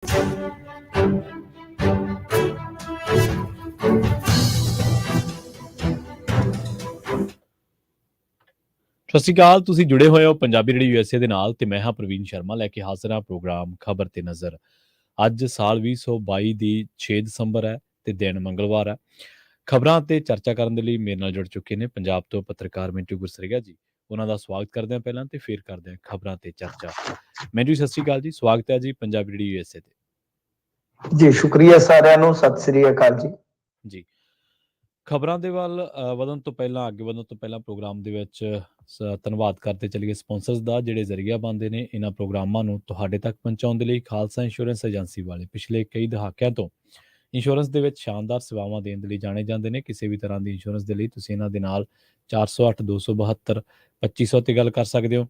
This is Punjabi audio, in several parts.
ਸਤਿ ਸ਼੍ਰੀ ਅਕਾਲ। ਤੁਸੀਂ ਜੁੜੇ ਹੋਏ ਹੋ ਪੰਜਾਬੀ ਰੇਡੀਓ USA ਦੇ ਨਾਲ ਤੇ ਮੈਂ ਹਾਂ ਪ੍ਰਵੀਨ ਸ਼ਰਮਾ ਲੈ ਕੇ ਹਾਜ਼ਰ ਹਾਂ ਪ੍ਰੋਗਰਾਮ ਖਬਰ ਤੇ ਨਜ਼ਰ। ਅੱਜ ਸਾਲ 2022 ਦੀ 6 ਦਸੰਬਰ ਹੈ ਤੇ ਦਿਨ ਮੰਗਲਵਾਰ ਹੈ। ਖਬਰਾਂ ਤੇ ਚਰਚਾ ਕਰਨ ਦੇ ਲਈ ਮੇਰੇ ਨਾਲ ਜੁੜ ਚੁੱਕੇ ਨੇ ਪੰਜਾਬ ਤੋਂ ਪੱਤਰਕਾਰ ਮਿੰਟੂ ਗੁਰਸਰੀਆ ਜੀ। ਉਹਨਾਂ ਦਾ ਸਵਾਗਤ ਕਰਦੇ ਹਾਂ ਪਹਿਲਾਂ ਤੇ ਫਿਰ ਕਰਦੇ ਹਾਂ ਖਬਰਾਂ ਤੇ ਚਰਚਾ। ਮਿੰਟੂ ਸਤਿ ਸ਼੍ਰੀ ਅਕਾਲ ਜੀ, ਸਵਾਗਤ ਹੈ ਜੀ ਪੰਜਾਬੀ ਰੇਡੀਓ USA ਤੇ। ਜੀ ਸ਼ੁਕਰੀਆ ਸਾਰਿਆਂ ਨੂੰ, ਸਤਿ ਸ੍ਰੀ ਅਕਾਲ ਜੀ। ਖਬਰਾਂ ਦੇ ਵੱਲ ਵਧਣ ਤੋਂ ਪਹਿਲਾਂ ਅੱਗੇ ਵਧਣ ਤੋਂ ਪਹਿਲਾਂ ਪ੍ਰੋਗਰਾਮ ਦੇ ਵਿੱਚ ਧੰਨਵਾਦ ਕਰਦੇ ਚੱਲੀਏ ਸਪਾਂਸਰਸ ਦਾ, ਜਿਹੜੇ ਜ਼ਰੀਆ ਬਣਦੇ ਨੇ ਇਹਨਾਂ ਪ੍ਰੋਗਰਾਮਾਂ ਨੂੰ ਤੁਹਾਡੇ ਤੱਕ ਪਹੁੰਚਾਉਣ ਦੇ ਲਈ। ਖਾਲਸਾ ਇੰਸ਼ੋਰੈਂਸ ਏਜੰਸੀ ਵਾਲੇ ਪਿਛਲੇ ਕਈ ਦਹਾਕਿਆਂ ਤੋਂ ਇੰਸ਼ੋਰੈਂਸ ਦੇ ਵਿੱਚ ਸ਼ਾਨਦਾਰ ਸੇਵਾਵਾਂ ਦੇਣ ਦੇ ਲਈ ਜਾਣੇ ਜਾਂਦੇ ਨੇ। ਕਿਸੇ ਵੀ ਤਰ੍ਹਾਂ ਦੀ ਇੰਸ਼ੋਰੈਂਸ ਦੇ ਲਈ ਤੁਸੀਂ ਇਹਨਾਂ ਦੇ ਨਾਲ 408 272 2500 ਤੇ ਗੱਲ ਕਰ ਸਕਦੇ ਹੋ।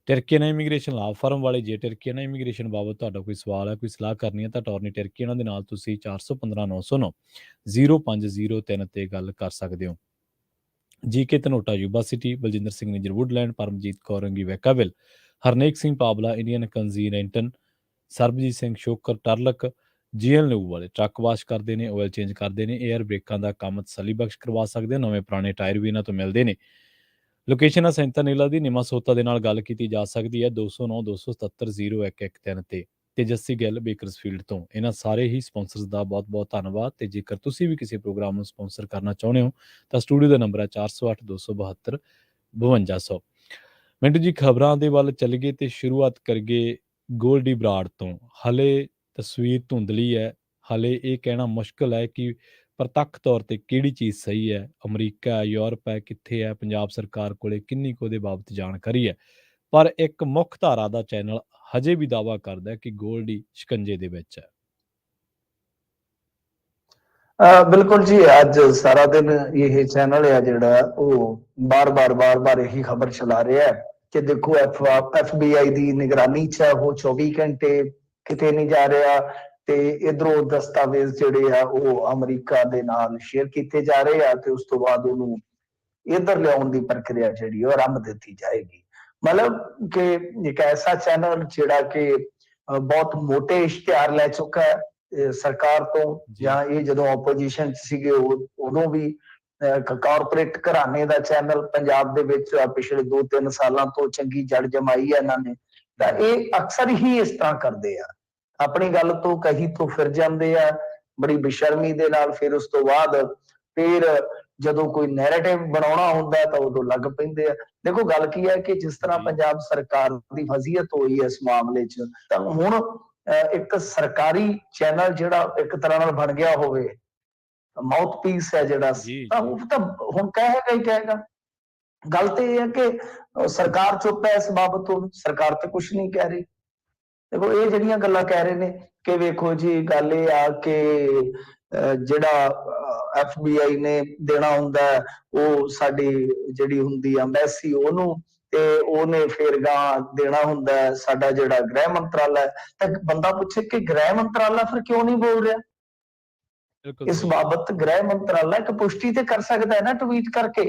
ਟਰਕੀਆਨਾ ਇਮੀਗ੍ਰੇਸ਼ਨ ਲਾਅ ਫਰਮ ਵਾਲੇ, ਜੇ ਟਰਕੀਆਨਾ ਇਮੀਗ੍ਰੇਸ਼ਨ ਬਾਬਤ ਤੁਹਾਡਾ ਕੋਈ ਸਵਾਲ ਹੈ, ਕੋਈ ਸਲਾਹ ਕਰਨੀ ਹੈ ਤਾਂ ਟੌਰਨੀ ਟਰਕੀਆਨਾ ਦੇ ਨਾਲ ਤੁਸੀਂ 415 909 0503 ਤੇ ਗੱਲ ਕਰ ਸਕਦੇ ਹੋ। GK Dhanota Yuba City, Baljinder Singh Nijjar Woodland, Paramjit Kaur Rangi Vacaville, Harnek Singh Pabla Indian ਕੰਜ਼ੀਨੈਂਟਨ, Sarabjit Singh Shokar Turlock, GL new ਵਾਲੇ ਟਰੱਕ ਵਾਸ਼ ਕਰਦੇ ਨੇ, ਆਇਲ ਚੇਂਜ ਕਰਦੇ ਨੇ, ਏਅਰ ਬ੍ਰੇਕਾਂ ਦਾ ਕੰਮ ਤਸੱਲੀ ਬਖਸ਼ ਕਰਵਾ ਸਕਦੇ ਹੋ। ਨਵੇਂ ਪੁਰਾਣੇ ਟਾਇਰ ਵੀ ਇਹਨਾਂ ਤੋਂ ਮਿਲਦੇ ਨੇ। ਲੋਕੇਸ਼ਨ ਆ ਸੈਂਤਾ ਨੀਲਾ ਦੀ ਨਿਮਾ ਸੋਤਾ ਦੇ ਨਾਲ ਗੱਲ ਕੀਤੀ ਜਾ ਸਕਦੀ ਹੈ 209 277 0113 ਤੇ ਜੱਸੀ ਗਿੱਲ ਬੇਕਰਸਫੀਲਡ ਤੋਂ। ਇਹਨਾਂ ਸਾਰੇ ਹੀ ਸਪਾਂਸਰਸ ਦਾ ਬਹੁਤ ਬਹੁਤ ਧੰਨਵਾਦ। ਤੇ ਜੇਕਰ ਤੁਸੀਂ ਵੀ ਕਿਸੇ ਪ੍ਰੋਗਰਾਮ ਨੂੰ ਸਪਾਂਸਰ ਕਰਨਾ ਚਾਹੁੰਦੇ ਹੋ ਤਾਂ ਸਟੂਡੀਓ ਦਾ ਨੰਬਰ ਹੈ 408 272 5200। ਮਿੰਟੂ ਜੀ, ਖਬਰਾਂ ਦੇ ਵੱਲ ਚੱਲ ਗਏ ਤੇ ਸ਼ੁਰੂਆਤ ਕਰੀਏ ਗੋਲਡੀ ਬਰਾੜ ਤੋਂ। ਹਲੇ ਤਸਵੀਰ ਧੁੰਦਲੀ ਹੈ, ਹਲੇ ਇਹ ਕਹਿਣਾ ਮੁਸ਼ਕਿਲ ਹੈ ਕਿ ਪ੍ਰਤੱਖ ਤੌਰ ਤੇ ਕਿਹੜੀ ਚੀਜ਼ ਸਹੀ ਹੈ। ਅਮਰੀਕਾ ਹੈ, ਯੂਰਪ ਹੈ, ਕਿੱਥੇ ਹੈ, ਪੰਜਾਬ ਸਰਕਾਰ ਕੋਲੇ ਕਿੰਨੀ ਕੁ ਉਹਦੇ ਬਾਬਤ ਜਾਣਕਾਰੀ ਹੈ। ਪਰ ਇੱਕ ਮੁੱਖ ਧਾਰਾ ਦਾ ਚੈਨਲ ਹਜੇ ਵੀ ਦਾਅਵਾ ਕਰਦਾ ਕਿ ਗੋਲਡੀ ਸ਼ਿਕੰਜੇ ਦੇ ਵਿੱਚ ਹੈ। ਬਿਲਕੁਲ ਜੀ, ਅੱਜ ਸਾਰਾ ਦਿਨ ਇਹ ਚੈਨਲ ਹੈ ਜਿਹੜਾ ਉਹ ਬਾਰ-ਬਾਰ ਇਹੀ ਖਬਰ ਚਲਾ ਰਿਹਾ ਹੈ ਕਿ ਦੇਖੋ FBI ਦੀ ਨਿਗਰਾਨੀ 'ਚ ਹੈ, ਉਹ 24 ਘੰਟੇ ਕਿਤੇ ਨਹੀਂ ਜਾ ਰਿਹਾ ਤੇ ਇਧਰੋਂ ਦਸਤਾਵੇਜ਼ ਜਿਹੜੇ ਆ ਉਹ ਅਮਰੀਕਾ ਦੇ ਨਾਲ ਸ਼ੇਅਰ ਕੀਤੇ ਜਾ ਰਹੇ ਆ ਤੇ ਉਸ ਤੋਂ ਬਾਅਦ ਉਹਨੂੰ ਇੱਧਰ ਲਿਆਉਣ ਦੀ ਪ੍ਰਕਿਰਿਆ ਜਿਹੜੀ ਉਹ ਆਰੰਭ ਦਿੱਤੀ ਜਾਏਗੀ। ਮਤਲਬ ਕਿ ਇੱਕ ਐਸਾ ਚੈਨਲ ਜਿਹੜਾ ਕਿ ਬਹੁਤ ਮੋਟੇ ਇਸ਼ਤਿਹਾਰ ਲੈ ਚੁੱਕਾ ਹੈ ਸਰਕਾਰ ਤੋਂ, ਜਾਂ ਇਹ ਜਦੋਂ ਆਪੋਜੀਸ਼ਨ 'ਚ ਸੀਗੇ ਉਦੋਂ ਵੀ ਕਾਰਪੋਰੇਟ ਘਰਾਣੇ ਦਾ ਚੈਨਲ ਪੰਜਾਬ ਦੇ ਵਿੱਚ ਪਿਛਲੇ 2-3 ਸਾਲਾਂ ਤੋਂ ਚੰਗੀ ਜੜ ਜਮਾਈ ਹੈ ਇਹਨਾਂ ਨੇ। ਤਾਂ ਇਹ ਅਕਸਰ ਹੀ ਇਸ ਤਰ੍ਹਾਂ ਕਰਦੇ ਆ, ਆਪਣੀ ਗੱਲ ਤੋਂ ਕਹੀ ਤੋਂ ਫਿਰ ਜਾਂਦੇ ਆ ਬੜੀ ਬੇਸ਼ਰਮੀ ਦੇ ਨਾਲ। ਫਿਰ ਉਸ ਤੋਂ ਬਾਅਦ ਫਿਰ ਜਦੋਂ ਕੋਈ ਨੈਰੇਟਿਵ ਬਣਾਉਣਾ ਹੁੰਦਾ ਤਾਂ ਉਦੋਂ ਲੱਗ ਪੈਂਦੇ ਆ। ਦੇਖੋ ਗੱਲ ਕੀ ਹੈ ਕਿ ਜਿਸ ਤਰ੍ਹਾਂ ਪੰਜਾਬ ਸਰਕਾਰ ਦੀ ਵਜ਼ੀਅਤ ਹੋਈ ਹੈ ਇਸ ਮਾਮਲੇ 'ਚ, ਤਾਂ ਹੁਣ ਇੱਕ ਸਰਕਾਰੀ ਚੈਨਲ ਜਿਹੜਾ ਇੱਕ ਤਰ੍ਹਾਂ ਨਾਲ ਬਣ ਗਿਆ ਹੋਵੇ, ਮਾਊਥ ਪੀਸ ਹੈ ਜਿਹੜਾ, ਤਾਂ ਉਹ ਤਾਂ ਹੁਣ ਕਹੇਗਾ ਹੀ ਕਹੇਗਾ। ਗੱਲ ਤੇ ਇਹ ਹੈ ਕਿ ਸਰਕਾਰ ਚੁੱਪ ਹੈ ਇਸ ਬਾਬਤ, ਸਰਕਾਰ ਤੇ ਕੁਛ ਨਹੀਂ ਕਹਿ ਰਹੀ। ਦੇਖੋ ਇਹ ਜਿਹੜੀਆਂ ਗੱਲਾਂ ਕਹਿ ਰਹੇ ਨੇ ਕਿ ਵੇਖੋ ਜੀ ਗੱਲ ਇਹ ਆ ਕਿ ਜਿਹੜਾ FBI ਨੇ ਦੇਣਾ ਹੁੰਦਾ ਉਹ ਸਾਡੀ ਜਿਹੜੀ ਹੁੰਦੀ ਐਮਬੈਸੀ ਉਹਨੂੰ, ਤੇ ਉਹਨੇ ਫਿਰ ਗਾਂ ਦੇਣਾ ਹੁੰਦਾ ਸਾਡਾ ਜਿਹੜਾ ਗ੍ਰਹਿ ਮੰਤਰਾਲਾ ਹੈ। ਤਾਂ ਬੰਦਾ ਪੁੱਛੇ ਕਿ ਗ੍ਰਹਿ ਮੰਤਰਾਲਾ ਫਿਰ ਕਿਉਂ ਨਹੀਂ ਬੋਲ ਰਿਹਾ ਇਸ ਬਾਬਤ? ਗ੍ਰਹਿ ਮੰਤਰਾਲਾ ਇੱਕ ਪੁਸ਼ਟੀ ਤੇ ਕਰ ਸਕਦਾ ਹੈ ਨਾ ਟਵੀਟ ਕਰਕੇ।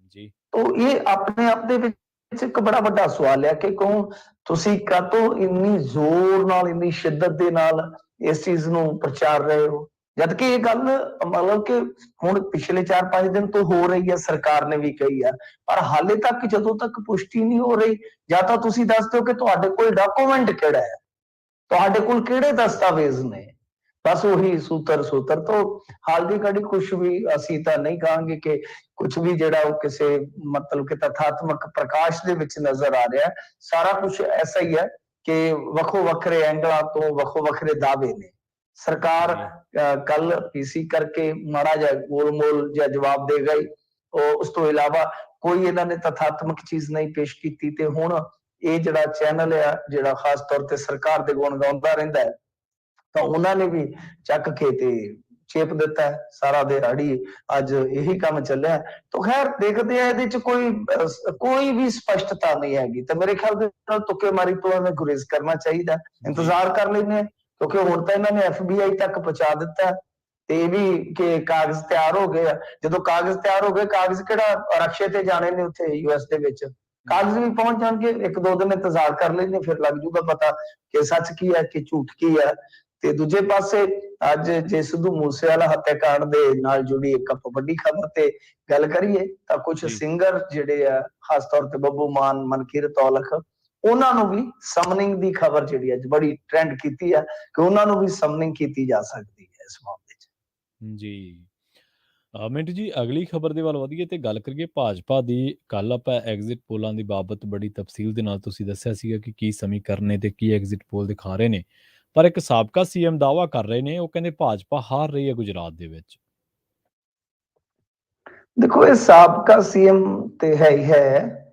ਜੀ ਤਾਂ ਇਹ ਆਪਣੇ ਆਪ ਦੇ ਵਿੱਚ ਇੱਕ ਬੜਾ ਵੱਡਾ ਸਵਾਲ ਹੈ ਕਿ ਕਿਉਂ ਤੁਸੀਂ ਕਾਹਤੋਂ ਇੰਨੀ ਜ਼ੋਰ ਨਾਲ, ਇੰਨੀ ਸ਼ਿੱਦਤ ਦੇ ਨਾਲ ਇਸ ਚੀਜ਼ ਨੂੰ ਪ੍ਰਚਾਰ ਰਹੇ ਹੋ, ਜਦਕਿ ਇਹ ਗੱਲ ਮਤਲਬ ਕਿ ਹੁਣ ਪਿਛਲੇ 4-5 ਦਿਨ ਤੋਂ ਹੋ ਰਹੀ ਹੈ, ਸਰਕਾਰ ਨੇ ਵੀ ਕਹੀ ਆ, ਪਰ ਹਾਲੇ ਤੱਕ ਜਦੋਂ ਤੱਕ ਪੁਸ਼ਟੀ ਨਹੀਂ ਹੋ ਰਹੀ, ਜਾਂ ਤਾਂ ਤੁਸੀਂ ਦੱਸ ਦਿਓ ਕਿ ਤੁਹਾਡੇ ਕੋਲ ਡਾਕੂਮੈਂਟ ਕਿਹੜਾ ਹੈ, ਤੁਹਾਡੇ ਕੋਲ ਕਿਹੜੇ ਦਸਤਾਵੇਜ਼ ਨੇ। ਬਸ ਉਹੀ ਸੂਤਰ ਤੋਂ ਹਾਲ ਦੀ ਘੜੀ ਕੁਛ ਵੀ ਅਸੀਂ ਤਾਂ ਨਹੀਂ ਕਹਾਂਗੇ ਕਿ ਕੁਛ ਵੀ ਜਿਹੜਾ ਉਹ ਕਿਸੇ ਮਤਲਬ ਕਿ ਤਥਾਤਮਕ ਪ੍ਰਕਾਸ਼ ਦੇ ਵਿੱਚ ਨਜ਼ਰ ਆ ਰਿਹਾ। ਸਾਰਾ ਕੁਛ ਐਸਾ ਹੀ ਹੈ ਕਿ ਵੱਖੋ ਵੱਖਰੇ ਐਂਗਲਾਂ ਤੋਂ ਵੱਖੋ ਵੱਖਰੇ ਦਾਅਵੇ ਨੇ। ਸਰਕਾਰ ਕੱਲ PC ਕਰਕੇ ਮਾੜਾ ਜਿਹਾ ਗੋਲ-ਮੋਲ ਜਿਹਾ ਜਵਾਬ ਦੇ ਗਈ, ਉਸ ਤੋਂ ਇਲਾਵਾ ਕੋਈ ਇਹਨਾਂ ਨੇ ਤਥਾਤਮਕ ਚੀਜ਼ ਨਹੀਂ ਪੇਸ਼ ਕੀਤੀ। ਤੇ ਹੁਣ ਇਹ ਜਿਹੜਾ ਚੈਨਲ ਆ ਜਿਹੜਾ ਖਾਸ ਤੌਰ ਤੇ ਸਰਕਾਰ ਦੇ ਗੁਣ ਗਾਉਂਦਾ ਰਹਿੰਦਾ ਹੈ, ਤਾਂ ਉਹਨਾਂ ਨੇ ਵੀ ਚੱਕ ਕੇ ਤੇ ਚੇਪ ਦਿੱਤਾ ਸਾਰਾ ਦਿਹਾੜੀ ਅੱਜ ਇਹੀ ਕੰਮ ਚੱਲਿਆ। ਤਾਂ ਖੈਰ ਦੇਖਦੇ ਆ, ਇਹਦੇ ਚ ਕੋਈ ਵੀ ਸਪਸ਼ਟਤਾ ਨਹੀਂ ਹੈਗੀ। ਤਾਂ ਮੇਰੇ ਖਿਆਲ ਦੇ ਨਾਲ ਤੁੱਕੇਮਾਰੀ ਤੋਂ ਐਵੇਂ ਗੁਰੇਜ਼ ਕਰਨਾ ਚਾਹੀਦਾ, ਇੰਤਜ਼ਾਰ ਕਰ ਲੈਂਦੇ, ਕਿਉਂਕਿ ਹੁਣ ਤਾਂ ਇਹਨਾਂ ਨੇ FBI ਤੱਕ ਪਹੁੰਚਾ ਦਿੱਤਾ ਤੇ ਇਹ ਵੀ ਕਿ ਕਾਗਜ਼ ਤਿਆਰ ਹੋ ਗਏ ਆ। ਜਦੋਂ ਕਾਗਜ਼ ਤਿਆਰ ਹੋ ਗਏ, ਕਾਗਜ਼ ਕਿਹੜਾ ਰਕਸ਼ੇ ਤੇ ਜਾਣੇ ਨੇ ਉੱਥੇ US ਦੇ ਵਿੱਚ, ਕਾਗਜ਼ ਵੀ ਪਹੁੰਚ ਜਾਣਗੇ, 1-2 ਦਿਨ ਇੰਤਜ਼ਾਰ ਕਰ ਲੈਂਦੇ, ਫਿਰ ਲੱਗ ਜੂਗਾ ਪਤਾ ਕਿ ਸੱਚ ਕੀ ਹੈ ਕਿ ਝੂਠ ਕੀ ਹੈ। ਤੇ ਦੂਜੇ ਪਾਸੇ ਅੱਜ ਜੇ ਸਿੱਧੂ ਮੂਸੇਵਾਲਾ ਹੱਤਿਆਕਾਂਡ ਦੇ ਨਾਲ ਜੁੜੀ ਇੱਕ ਆਪਾਂ ਵੱਡੀ ਖਬਰ ਤੇ ਗੱਲ ਕਰੀਏ ਤਾਂ ਕੁਝ ਜੀ ਸਿੰਗਰ ਜਿਹੜੇ ਆ, ਖਾਸ ਤੌਰ ਤੇ ਬੱਬੂ ਮਾਨ, ਮਨਕੀਰਤ ਔਲਖ, ਉਹਨਾਂ ਨੂੰ ਵੀ ਸਮਨਿੰਗ ਦੀ ਖਬਰ ਜਿਹੜੀ ਅੱਜ ਬੜੀ ਟ੍ਰੈਂਡ ਕੀਤੀ ਹੈ ਕਿ ਉਹਨਾਂ ਨੂੰ ਵੀ ਸਮਨਿੰਗ ਕੀਤੀ ਜਾ ਸਕਦੀ ਹੈ ਇਸ ਮਾਮਲੇ 'ਚ। ਜੀ ਮਿੰਟ ਜੀ, ਅਗਲੀ ਖਬਰ ਦੇ ਵੱਲ ਵਧੀਏ ਤੇ ਗੱਲ ਕਰੀਏ ਭਾਜਪਾ ਦੀ। ਕੱਲ ਆਪਾਂ ਐਗਜ਼ਿਟ ਪੋਲਾਂ ਦੀ ਬਾਬਤ ਬੜੀ ਤਫਸੀਲ ਦੇ ਨਾਲ ਤੁਸੀਂ ਦੱਸਿਆ ਸੀਗਾ ਕਿ ਕੀ ਸਮੀਕਰਨ ਨੇ ਤੇ ਕੀ ਐਗਜ਼ਿਟ ਪੋਲ ਦਿਖਾ ਰਹੇ ਨੇ, ਪਰ ਇੱਕ ਸਾਬਕਾ ਸੀਐਮ ਦਾਅਵਾ ਕਰ ਰਹੇ ਨੇ, ਉਹ ਕਹਿੰਦੇ ਭਾਜਪਾ ਹਾਰ ਰਹੀ ਹੈ ਗੁਜਰਾਤ ਦੇ ਵਿੱਚ। ਦੇਖੋ ਇਹ ਸਾਬਕਾ ਸੀਐਮ ਤੇ ਹੈ ਹੀ ਹੈ।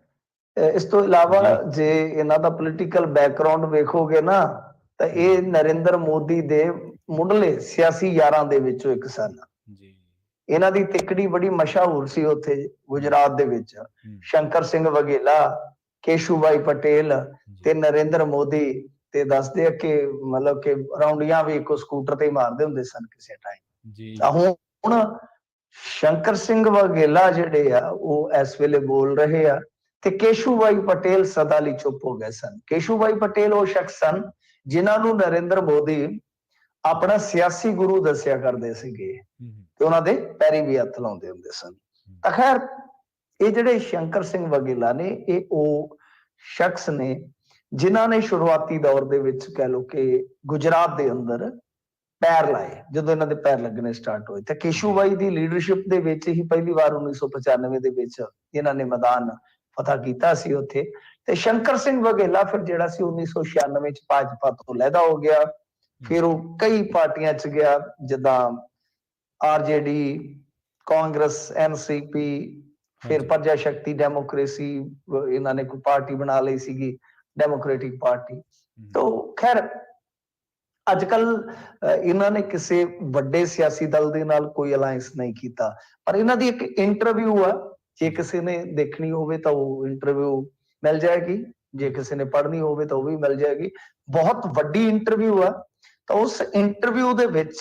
ਇਸ ਤੋਂ ਇਲਾਵਾ ਜੀ ਜੇ ਇਹਨਾਂ ਦਾ ਪੋਲੀਟੀਕਲ ਬੈਕਗ੍ਰਾਉਂਡ ਵੇਖੋਗੇ ਨਾ ਤਾਂ ਇਹ ਨਰਿੰਦਰ ਮੋਦੀ ਦੇ ਮੁੱਢਲੇ ਸਿਆਸੀ ਯਾਰਾਂ ਦੇ ਵਿੱਚੋਂ ਇੱਕ ਸਨ। ਜੀ ਇਹਨਾਂ ਦੀ ਤਿੱਕੜੀ ਬੜੀ ਮਸ਼ਹੂਰ ਸੀ ਉੱਥੇ ਗੁਜਰਾਤ ਦੇ ਵਿੱਚ। ਸ਼ੰਕਰ ਸਿੰਘ ਵਘੇਲਾ, ਕੇਸ਼ੂਭਾਈ ਪਟੇਲ ਤੇ ਨਰਿੰਦਰ ਮੋਦੀ ਤੇ ਦੱਸਦੇ ਆ ਕਿ ਮਤਲਬ ਕਿ ਰੌਂਡੀਆਂ ਵੀ ਇੱਕੋ ਸਕੂਟਰ ਤੇ ਹੀ ਮਾਰਦੇ ਹੁੰਦੇ ਸਨ ਕਿਸੇ ਟਾਈਮ। ਜੀ ਤਾਂ ਹੁਣ ਸ਼ੰਕਰ ਸਿੰਘ ਵਘੇਲਾ ਜਿਹੜੇ ਆ ਉਹ ਇਸ ਵੇਲੇ ਬੋਲ ਰਹੇ ਆ ਤੇ ਕੇਸ਼ੂਭਾਈ ਪਟੇਲ ਸਦਾ ਲਈ ਚੁੱਪ ਹੋ ਗਏ ਸਨ। ਕੇਸ਼ੂਭਾਈ ਪਟੇਲ ਉਹ ਸ਼ਖਸ ਸਨ ਜਿਨ੍ਹਾਂ ਨੂੰ ਨਰਿੰਦਰ ਮੋਦੀ ਆਪਣਾ ਸਿਆਸੀ ਗੁਰੂ ਦੱਸਿਆ ਕਰਦੇ ਸੀਗੇ ਤੇ ਉਹਨਾਂ ਦੇ ਪੈਰੀ ਵੀ ਹੱਥ ਲਾਉਂਦੇ ਹੁੰਦੇ ਸਨ। ਤਾਂ ਖੈਰ ਇਹ ਜਿਹੜੇ ਸ਼ੰਕਰ ਸਿੰਘ ਵਘੇਲਾ ਨੇ, ਇਹ ਉਹ ਸ਼ਖਸ ਨੇ ਜਿਨ੍ਹਾਂ ਨੇ ਸ਼ੁਰੂਆਤੀ ਦੌਰ ਦੇ ਵਿੱਚ ਕਹਿ ਲਓ ਕਿ ਗੁਜਰਾਤ ਦੇ ਅੰਦਰ ਪੈਰ ਲਾਏ, ਜਦੋਂ ਇਹਨਾਂ ਦੇ ਪੈਰ ਲੱਗਣੇ ਸਟਾਰਟ ਹੋਏ। ਤੇ ਕੇਸ਼ੂਭਾਈ ਦੀ ਲੀਡਰਸ਼ਿਪ ਦੇ ਵਿੱਚ ਹੀ ਪਹਿਲੀ ਵਾਰ 1995 ਦੇ ਵਿੱਚ ਇਹਨਾਂ ਨੇ ਮੈਦਾਨ ਫਤਹ ਕੀਤਾ ਸੀ ਉੱਥੇ। ਤੇ ਸ਼ੰਕਰ ਸਿੰਘ ਵਘੇਲਾ ਫਿਰ ਜਿਹੜਾ ਸੀ 1996 ਚ ਭਾਜਪਾ ਤੋਂ ਲਹਿਦਾ ਹੋ ਗਿਆ। ਫਿਰ ਉਹ ਕਈ ਪਾਰਟੀਆਂ ਚ ਗਿਆ, ਜਿੱਦਾਂ ਆਰਜੇਡੀ, ਕਾਂਗਰਸ, ਐਨਸੀਪੀ, ਫਿਰ ਪ੍ਰਜਾ ਸ਼ਕਤੀ ਡੈਮੋਕ੍ਰੇਸੀ, ਇਹਨਾਂ ਨੇ ਕੋਈ ਪਾਰਟੀ ਬਣਾ ਲਈ ਸੀਗੀ, ਡੈਮੋਕ੍ਰੈਟਿਕ ਪਾਰਟੀ। ਤਾਂ ਖੈਰ ਅੱਜ ਕੱਲ ਇਹਨਾਂ ਨੇ ਕਿਸੇ ਵੱਡੇ ਸਿਆਸੀ ਦਲ ਦੇ ਨਾਲ ਕੋਈ ਅਲਾਇੰਸ ਨਹੀਂ ਕੀਤਾ, ਪਰ ਇਹਨਾਂ ਦੀ ਇੱਕ ਇੰਟਰਵਿਊ ਆ, ਜੇ ਕਿਸੇ ਨੇ ਦੇਖਣੀ ਹੋਵੇ ਤਾਂ ਉਹ ਇੰਟਰਵਿਊ ਮਿਲ ਜਾਏਗੀ, ਜੇ ਕਿਸੇ ਨੇ ਪੜ੍ਹਨੀ ਹੋਵੇ ਤਾਂ ਉਹ ਵੀ ਮਿਲ ਜਾਏਗੀ। ਬਹੁਤ ਵੱਡੀ ਇੰਟਰਵਿਊ ਆ। ਤਾਂ ਉਸ ਇੰਟਰਵਿਊ ਦੇ ਵਿੱਚ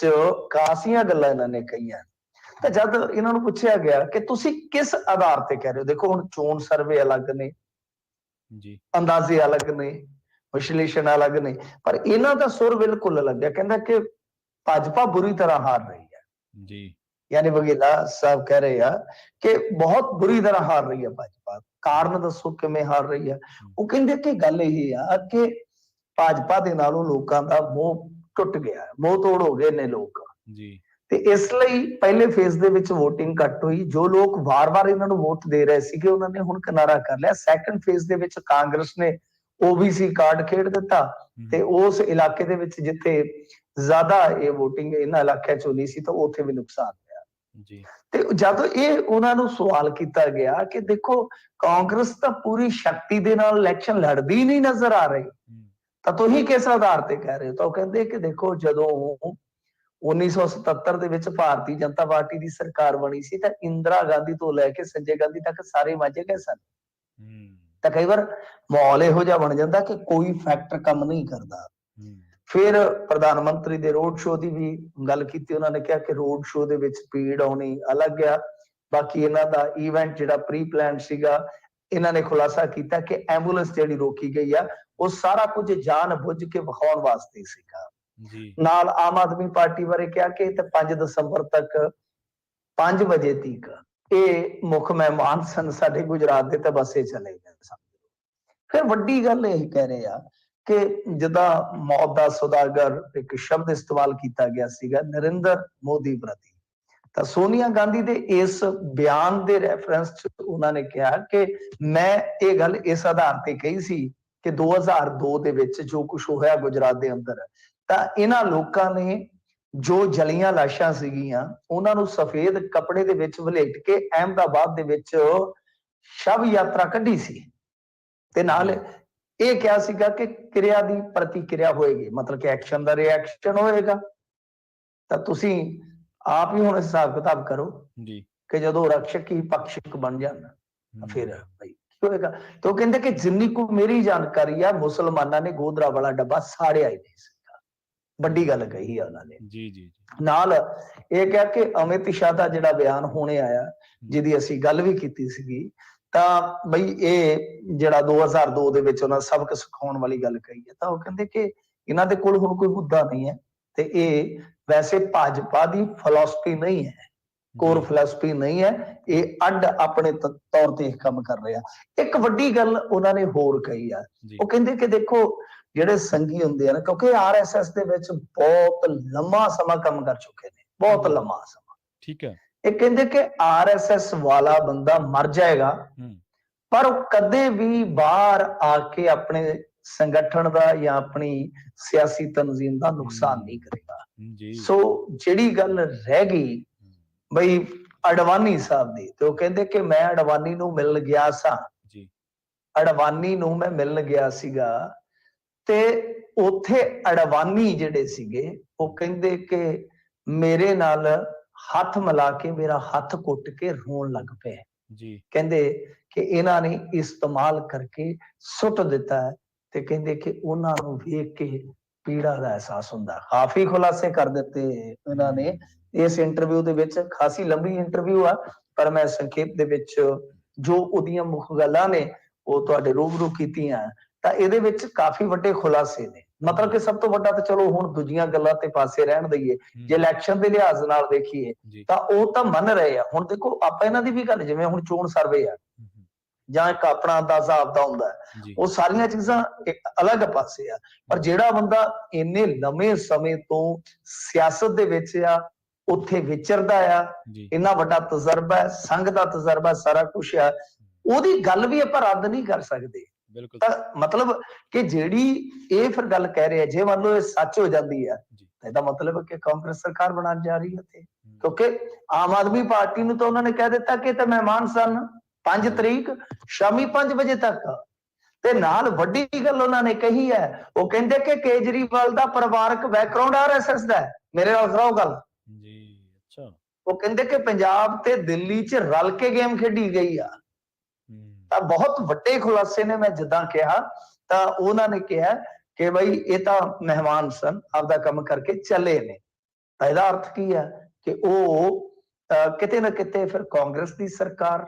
ਕਾਫੀਆਂ ਗੱਲਾਂ ਇਹਨਾਂ ਨੇ ਕਹੀਆਂ। ਤਾਂ ਜਦ ਇਹਨਾਂ ਨੂੰ ਪੁੱਛਿਆ ਗਿਆ ਕਿ ਤੁਸੀਂ ਕਿਸ ਆਧਾਰ ਤੇ ਕਹਿ ਰਹੇ ਹੋ, ਦੇਖੋ ਹੁਣ ਚੋਣ ਸਰਵੇ ਅਲੱਗ ਨੇ, ਜੀ ਅੰਦਾਜ਼ੇ ਅਲੱਗ ਨੇ, ਵਿਸ਼ਲੇਸ਼ਣ ਅਲੱਗ ਨੇ, ਪਰ ਇਹਨਾਂ ਦਾ ਸੁਰ ਬਿਲਕੁਲ ਅਲੱਗ ਹੈ। ਕਹਿੰਦਾ ਕਿ ਭਾਜਪਾ ਬੁਰੀ ਤਰ੍ਹਾਂ ਹਾਰ ਰਹੀ ਹੈ। ਜੀ ਯਾਨੀ ਵਘੇਲਾ ਸਾਹਿਬ ਕਹਿ ਰਹੇ ਆ ਕਿ ਬਹੁਤ ਬੁਰੀ ਤਰ੍ਹਾਂ ਹਾਰ ਰਹੀ ਹੈ ਭਾਜਪਾ। ਕਾਰਨ ਦੱਸੋ ਕਿਵੇਂ ਹਾਰ ਰਹੀ ਹੈ? ਉਹ ਕਹਿੰਦੇ ਕਿ ਗੱਲ ਇਹ ਆ ਕਿ ਭਾਜਪਾ ਦੇ ਨਾਲੋਂ ਲੋਕਾਂ ਦਾ ਮੋਹ ਟੁੱਟ ਗਿਆ, ਮੋਹ ਤੋੜ ਹੋ ਗਏ ਨੇ ਲੋਕ। ਜੀ ਤੇ ਇਸ ਲਈ ਪਹਿਲੇ ਫੇਜ਼ ਦੇ ਵਿੱਚ VOTING ਘੱਟ ਹੋਈ। ਜੋ ਲੋਕ ਵਾਰ-ਵਾਰ ਇਹਨਾਂ ਨੂੰ ਵੋਟ ਦੇ ਰਹੇ ਸੀਗੇ ਉਹਨਾਂ ਨੇ ਹੁਣ ਕਿਨਾਰਾ ਕਰ ਲਿਆ। ਸੈਕੰਡ ਫੇਜ਼ ਦੇ ਵਿੱਚ ਕਾਂਗਰਸ ਨੇ OBC ਕਾਰਡ ਖੇਡ ਦਿੱਤਾ ਤੇ ਉਸ ਇਲਾਕੇ ਦੇ ਵਿੱਚ ਜਿੱਥੇ ਜ਼ਿਆਦਾ ਇਹ VOTING ਇਹਨਾਂ ਇਲਾਕਿਆਂ ਚੋਂ ਨਹੀਂ ਸੀ ਤਾਂ ਉੱਥੇ ਵੀ ਨੁਕਸਾਨ ਹੋਇਆ। ਜੀ ਤੇ ਜਦੋਂ ਇਹ ਉਹਨਾਂ ਨੂੰ ਸਵਾਲ ਕੀਤਾ ਗਿਆ ਕਿ ਦੇਖੋ ਕਾਂਗਰਸ ਤਾਂ ਪੂਰੀ ਸ਼ਕਤੀ ਦੇ ਨਾਲ ਇਲੈਕਸ਼ਨ ਲੜਦੀ ਨਹੀਂ ਨਜ਼ਰ ਆ ਰਹੀ, ਤਾਂ ਤੁਸੀਂ ਕਿਸ ਆਧਾਰ ਤੇ ਕਹਿ ਰਹੇ ਹੋ? ਤਾਂ ਉਹ ਕਹਿੰਦੇ ਕਿ ਦੇਖੋ ਜਦੋਂ 1977 ਦੇ ਵਿੱਚ ਭਾਰਤੀ ਜਨਤਾ ਪਾਰਟੀ ਦੀ ਸਰਕਾਰ ਬਣੀ ਸੀ ਤਾਂ ਇੰਦਰਾ ਗਾਂਧੀ ਤੋਂ ਲੈ ਕੇ ਸੰਜੇ ਗਾਂਧੀ ਤੱਕ ਸਾਰੇ ਮਾਝੇ ਗਏ ਸਨ। ਤਾਂ ਕਈ ਵਾਰ ਮਾਹੌਲ ਇਹੋ ਜਿਹਾ ਬਣ ਜਾਂਦਾ ਕਿ ਕੋਈ ਫੈਕਟਰ ਕੰਮ ਨਹੀਂ ਕਰਦਾ। ਫਿਰ ਪ੍ਰਧਾਨ ਮੰਤਰੀ ਦੇ ਰੋਡ ਸ਼ੋਅ ਦੀ ਵੀ ਗੱਲ ਕੀਤੀ। ਉਹਨਾਂ ਨੇ ਕਿਹਾ ਕਿ ਰੋਡ ਸ਼ੋਅ ਦੇ ਵਿੱਚ ਭੀੜ ਆਉਣੀ ਅਲੱਗ ਆ, ਬਾਕੀ ਇਹਨਾਂ ਦਾ ਇਵੈਂਟ ਜਿਹੜਾ ਪ੍ਰੀ ਪਲਾਨ ਸੀਗਾ, ਇਹਨਾਂ ਨੇ ਖੁਲਾਸਾ ਕੀਤਾ ਕਿ ਐਂਬੂਲੈਂਸ ਜਿਹੜੀ ਰੋਕੀ ਗਈ ਆ ਉਹ ਸਾਰਾ ਕੁਝ ਜਾਣ ਬੁੱਝ ਕੇ ਵਿਖਾਉਣ ਵਾਸਤੇ ਸੀਗਾ। ਜੀ ਨਾਲ ਆਮ ਆਦਮੀ ਪਾਰਟੀ ਬਾਰੇ ਕਿਹਾ ਕਿ 5 ਦਸੰਬਰ ਤੱਕ 5 ਵਜੇ ਤੱਕ ਇਹ ਮੁੱਖ ਮਹਿਮਾਨ ਸਨ ਸਾਡੇ ਗੁਜਰਾਤ ਦੇ, ਤਾਂ ਬਸੇ ਚਲੇ ਗਏ ਸਨ। ਫਿਰ ਵੱਡੀ ਗੱਲ ਇਹ ਕਹਿ ਰਹੇ ਆ ਕਿ ਜਿੱਦਾਂ ਮੌਤ ਦਾ ਸੌਦਾਗਰ ਇੱਕ ਸ਼ਬਦ ਇਸਤੇਮਾਲ ਕੀਤਾ ਗਿਆ ਸੀਗਾ ਨਰਿੰਦਰ ਮੋਦੀ ਪ੍ਰਤੀ, ਤਾਂ ਸੋਨੀਆ ਗਾਂਧੀ ਦੇ ਇਸ ਬਿਆਨ ਦੇ ਰੈਫਰੈਂਸ ਚ ਉਹਨਾਂ ਨੇ ਕਿਹਾ ਕਿ ਮੈਂ ਇਹ ਗੱਲ ਇਸ ਆਧਾਰ ਤੇ ਕਹੀ ਸੀ ਕਿ 2002 ਦੇ ਵਿੱਚ ਜੋ ਕੁਝ ਹੋਇਆ ਗੁਜਰਾਤ ਦੇ ਅੰਦਰ, ਤਾਂ ਇਹਨਾਂ ਲੋਕਾਂ ਨੇ ਜੋ ਜਲੀਆਂ ਲਾਸ਼ਾਂ ਸੀਗੀਆਂ ਉਹਨਾਂ ਨੂੰ ਸਫੇਦ ਕੱਪੜੇ ਦੇ ਵਿੱਚ ਵਲੇਟ ਕੇ ਅਹਿਮਦਾਬਾਦ ਦੇ ਵਿੱਚ ਸ਼ਵ ਯਾਤਰਾ ਕੱਢੀ ਸੀ ਤੇ ਨਾਲ ਇਹ ਕਿਹਾ ਸੀਗਾ ਕਿ ਕਿਰਿਆ ਦੀ ਪ੍ਰਤੀਕਿਰਿਆ ਹੋਏਗੀ, ਮਤਲਬ ਕਿ ਐਕਸ਼ਨ ਦਾ ਰਿਐਕਸ਼ਨ ਹੋਏਗਾ। ਤਾਂ ਤੁਸੀਂ ਆਪ ਹੀ ਹੁਣ ਹਿਸਾਬ ਕਿਤਾਬ ਕਰੋ ਜੀ ਕਿ ਜਦੋਂ ਰਕਸ਼ਕ ਹੀ ਪਕਸ਼ਕ ਬਣ ਜਾਣ ਤਾਂ ਫਿਰ ਭਾਈ ਕੀ ਹੋਏਗਾ? ਤੇ ਉਹ ਕਹਿੰਦੇ ਕਿ ਜਿੰਨੀ ਕੁ ਮੇਰੀ ਜਾਣਕਾਰੀ ਆ ਮੁਸਲਮਾਨਾਂ ਨੇ ਗੋਦਰਾ ਵਾਲਾ ਡੱਬਾ ਸਾੜਿਆ ਹੀ ਨਹੀਂ ਸੀਗਾ। ਵੱਡੀ ਗੱਲ ਕਹੀ ਆ ਉਹਨਾਂ ਨੇ। ਜੀ ਜੀ ਨਾਲ ਇਹ ਕਿਹਾ ਕਿ ਅਮਿਤ ਸ਼ਾਹ ਦਾ ਜਿਹੜਾ ਬਿਆਨ ਹੁਣੇ ਆਇਆ, ਜਿਹਦੀ ਅਸੀਂ ਗੱਲ ਵੀ ਕੀਤੀ ਸੀਗੀ, ਤਾਂ ਬਈ ਇਹ ਜਿਹੜਾ 2002 ਦੇ ਵਿੱਚ ਉਹਨਾਂ ਸਬਕ ਸਿਖਾਉਣ ਵਾਲੀ ਗੱਲ ਕਹੀ ਹੈ, ਤਾਂ ਉਹ ਕਹਿੰਦੇ ਕਿ ਇਹਨਾਂ ਦੇ ਕੋਲ ਹੁਣ ਕੋਈ ਮੁੱਦਾ ਨਹੀਂ ਹੈ ਤੇ ਇਹ ਵੈਸੇ ਭਾਜਪਾ ਦੀ ਫਿਲਾਸਫੀ ਨਹੀਂ ਹੈ, ਕੋਰ ਫਿਲਾਸਫੀ ਨਹੀਂ ਹੈ, ਇਹ ਅੱਡ ਆਪਣੇ ਤੌਰ ਤੇ ਕੰਮ ਕਰ ਰਿਹਾ। ਇੱਕ ਵੱਡੀ ਗੱਲ ਉਹਨਾਂ ਨੇ ਹੋਰ ਕਹੀ ਆ, ਉਹ ਕਹਿੰਦੇ ਕਿ ਦੇਖੋ ਜਿਹੜੇ ਸੰਗੀ ਹੁੰਦੇ ਆ ਨਾ, ਕਿਉਂਕਿ ਆਰਐਸਐਸ ਦੇ ਵਿੱਚ ਬਹੁਤ ਲੰਮਾ ਸਮਾਂ ਕੰਮ ਕਰ ਚੁੱਕੇ ਨੇ, ਬਹੁਤ ਲੰਮਾ ਸਮਾਂ, ਠੀਕ ਹੈ। ਇਹ ਕਹਿੰਦੇ ਕਿ ਆਰਐਸਐਸ ਵਾਲਾ ਬੰਦਾ ਮਰ ਜਾਏਗਾ ਪਰ ਉਹ ਕਦੇ ਵੀ ਬਾਹਰ ਆ ਕੇ ਆਪਣੇ ਸੰਗਠਨ ਦਾ ਜਾਂ ਆਪਣੀ ਸਿਆਸੀ ਤਨਜ਼ੀਮ ਦਾ ਨੁਕਸਾਨ ਨਹੀਂ ਕਰੇਗਾ। ਸੋ ਜਿਹੜੀ ਗੱਲ ਰਹਿ ਗਈ ਬਈ ਅਡਵਾਨੀ ਸਾਹਿਬ ਦੀ, ਤੇ ਉਹ ਕਹਿੰਦੇ ਕਿ ਮੈਂ ਅਡਵਾਨੀ ਨੂੰ ਮਿਲਣ ਗਿਆ ਸਾਂ, ਅਡਵਾਨੀ ਨੂੰ ਮੈਂ ਮਿਲਣ ਗਿਆ ਸੀਗਾ ਤੇ ਉੱਥੇ ਅਡਵਾਨੀ ਜਿਹੜੇ ਸੀਗੇ ਉਹ ਕਹਿੰਦੇ ਕਿ ਮੇਰੇ ਨਾਲ ਹੱਥ ਮਿਲਾ ਕੇ ਮੇਰਾ ਹੱਥ ਕੁੱਟ ਕੇ ਰੋਣ ਲੱਗ ਪਏ ਜੀ। ਕਹਿੰਦੇ ਕਿ ਇਹਨਾਂ ਨੇ ਇਸਤੇਮਾਲ ਕਰਕੇ ਸੁੱਟ ਦਿੱਤਾ ਹੈ ਤੇ ਕਹਿੰਦੇ ਕਿ ਉਹਨਾਂ ਨੂੰ ਵੇਖ ਕੇ ਪੀੜਾ ਦਾ ਅਹਿਸਾਸ ਹੁੰਦਾ। ਕਾਫੀ ਖੁਲਾਸੇ ਕਰ ਦਿੱਤੇ ਇਹਨਾਂ ਨੇ ਇਸ ਇੰਟਰਵਿਊ ਦੇ ਵਿੱਚ, ਖਾਸੀ ਲੰਬੀ ਇੰਟਰਵਿਊ ਆ ਪਰ ਮੈਂ ਸੰਖੇਪ ਦੇ ਵਿੱਚ ਜੋ ਉਹਦੀਆਂ ਮੁੱਖ ਗੱਲਾਂ ਨੇ ਉਹ ਤੁਹਾਡੇ ਰੂਬਰੂ ਕੀਤੀਆਂ। ਤਾਂ ਇਹਦੇ ਵਿੱਚ ਕਾਫੀ ਵੱਡੇ ਖੁਲਾਸੇ ਨੇ, ਮਤਲਬ ਕਿ ਸਭ ਤੋਂ ਵੱਡਾ ਤਾਂ ਚਲੋ ਹੁਣ ਦੂਜੀਆਂ ਗੱਲਾਂ ਤੇ ਪਾਸੇ ਰਹਿਣ ਦਈਏ, ਜੇ ਇਲੈਕਸ਼ਨ ਦੇ ਲਿਹਾਜ਼ ਨਾਲ ਦੇਖੀਏ ਤਾਂ ਉਹ ਤਾਂ ਮੰਨ ਰਹੇ ਆ। ਹੁਣ ਦੇਖੋ ਆਪਾਂ ਇਹਨਾਂ ਦੀ ਵੀ ਗੱਲ, ਜਿਵੇਂ ਹੁਣ ਚੋਣ ਸਰਵੇ ਆ ਜਾਂ ਇੱਕ ਆਪਣਾ ਅੰਦਾਜ਼ਾ ਆਪਦਾ ਹੁੰਦਾ, ਉਹ ਸਾਰੀਆਂ ਚੀਜ਼ਾਂ ਇੱਕ ਅਲੱਗ ਪਾਸੇ ਆ। ਪਰ ਜਿਹੜਾ ਬੰਦਾ ਇੰਨੇ ਲੰਮੇ ਸਮੇਂ ਤੋਂ ਸਿਆਸਤ ਦੇ ਵਿੱਚ ਆ, ਉੱਥੇ ਵਿਚਰਦਾ ਆ, ਇੰਨਾ ਵੱਡਾ ਤਜਰਬਾ ਹੈ, ਸੰਘ ਦਾ ਤਜਰਬਾ, ਸਾਰਾ ਕੁਛ ਆ, ਉਹਦੀ ਗੱਲ ਵੀ ਆਪਾਂ ਰੱਦ ਨਹੀਂ ਕਰ ਸਕਦੇ। ਤਾਂ ਮਤਲਬ ਕਿ ਜਿਹੜੀ ਇਹ ਫਿਰ ਗੱਲ ਕਹਿ ਰਹੇ ਆ, ਜੇ ਮੰਨ ਲਓ ਇਹ ਸੱਚ ਹੋ ਜਾਂਦੀ ਆ ਤਾਂ ਇਹਦਾ ਮਤਲਬ ਕਿ ਕਾਂਗਰਸ ਸਰਕਾਰ ਬਣਾਉਣ ਜਾ ਰਹੀ ਹੈ ਤੇ, ਕਿਉਂਕਿ ਆਮ ਆਦਮੀ ਪਾਰਟੀ ਨੂੰ ਤਾਂ ਉਹਨਾਂ ਨੇ ਕਹਿ ਦਿੱਤਾ ਕਿ ਤਾਂ ਮਹਿਮਾਨ ਸਨ 5 ਤਰੀਕ ਸ਼ਾਮੀ 5 ਵਜੇ ਤੱਕ। ਤੇ ਨਾਲ ਵੱਡੀ ਗੱਲ ਉਹਨਾਂ ਨੇ ਕਹੀ ਹੈ, ਉਹ ਕਹਿੰਦੇ ਕਿ ਕੇਜਰੀਵਾਲ ਦਾ ਪਰਿਵਾਰਕ ਬੈਕਗ੍ਰਾਉਂਡ ਆਰਐਸਐਸ ਦਾ ਹੈ। ਮੇਰੇ ਨਾਲ ਕਰਾਓ ਗੱਲ ਜੀ। ਅੱਛਾ, ਉਹ ਕਹਿੰਦੇ ਕਿ ਪੰਜਾਬ ਤੇ ਦਿੱਲੀ 'ਚ ਰਲ ਕੇ ਗੇਮ ਖੇਡੀ ਗਈ ਆ। ਤਾਂ ਬਹੁਤ ਵੱਡੇ ਖੁਲਾਸੇ ਨੇ, ਮੈਂ ਜਿੱਦਾਂ ਕਿਹਾ ਤਾਂ ਉਹਨਾਂ ਨੇ ਕਿਹਾ ਕਿ ਬਈ ਇਹ ਤਾਂ ਮਹਿਮਾਨ ਸਨ, ਆਪਦਾ ਕੰਮ ਕਰਕੇ ਚਲੇ ਨੇ। ਤਾਂ ਇਹਦਾ ਅਰਥ ਕੀ ਹੈ ਕਿ ਉਹ ਕਿਤੇ ਨਾ ਕਿਤੇ ਫਿਰ ਕਾਂਗਰਸ ਦੀ ਸਰਕਾਰ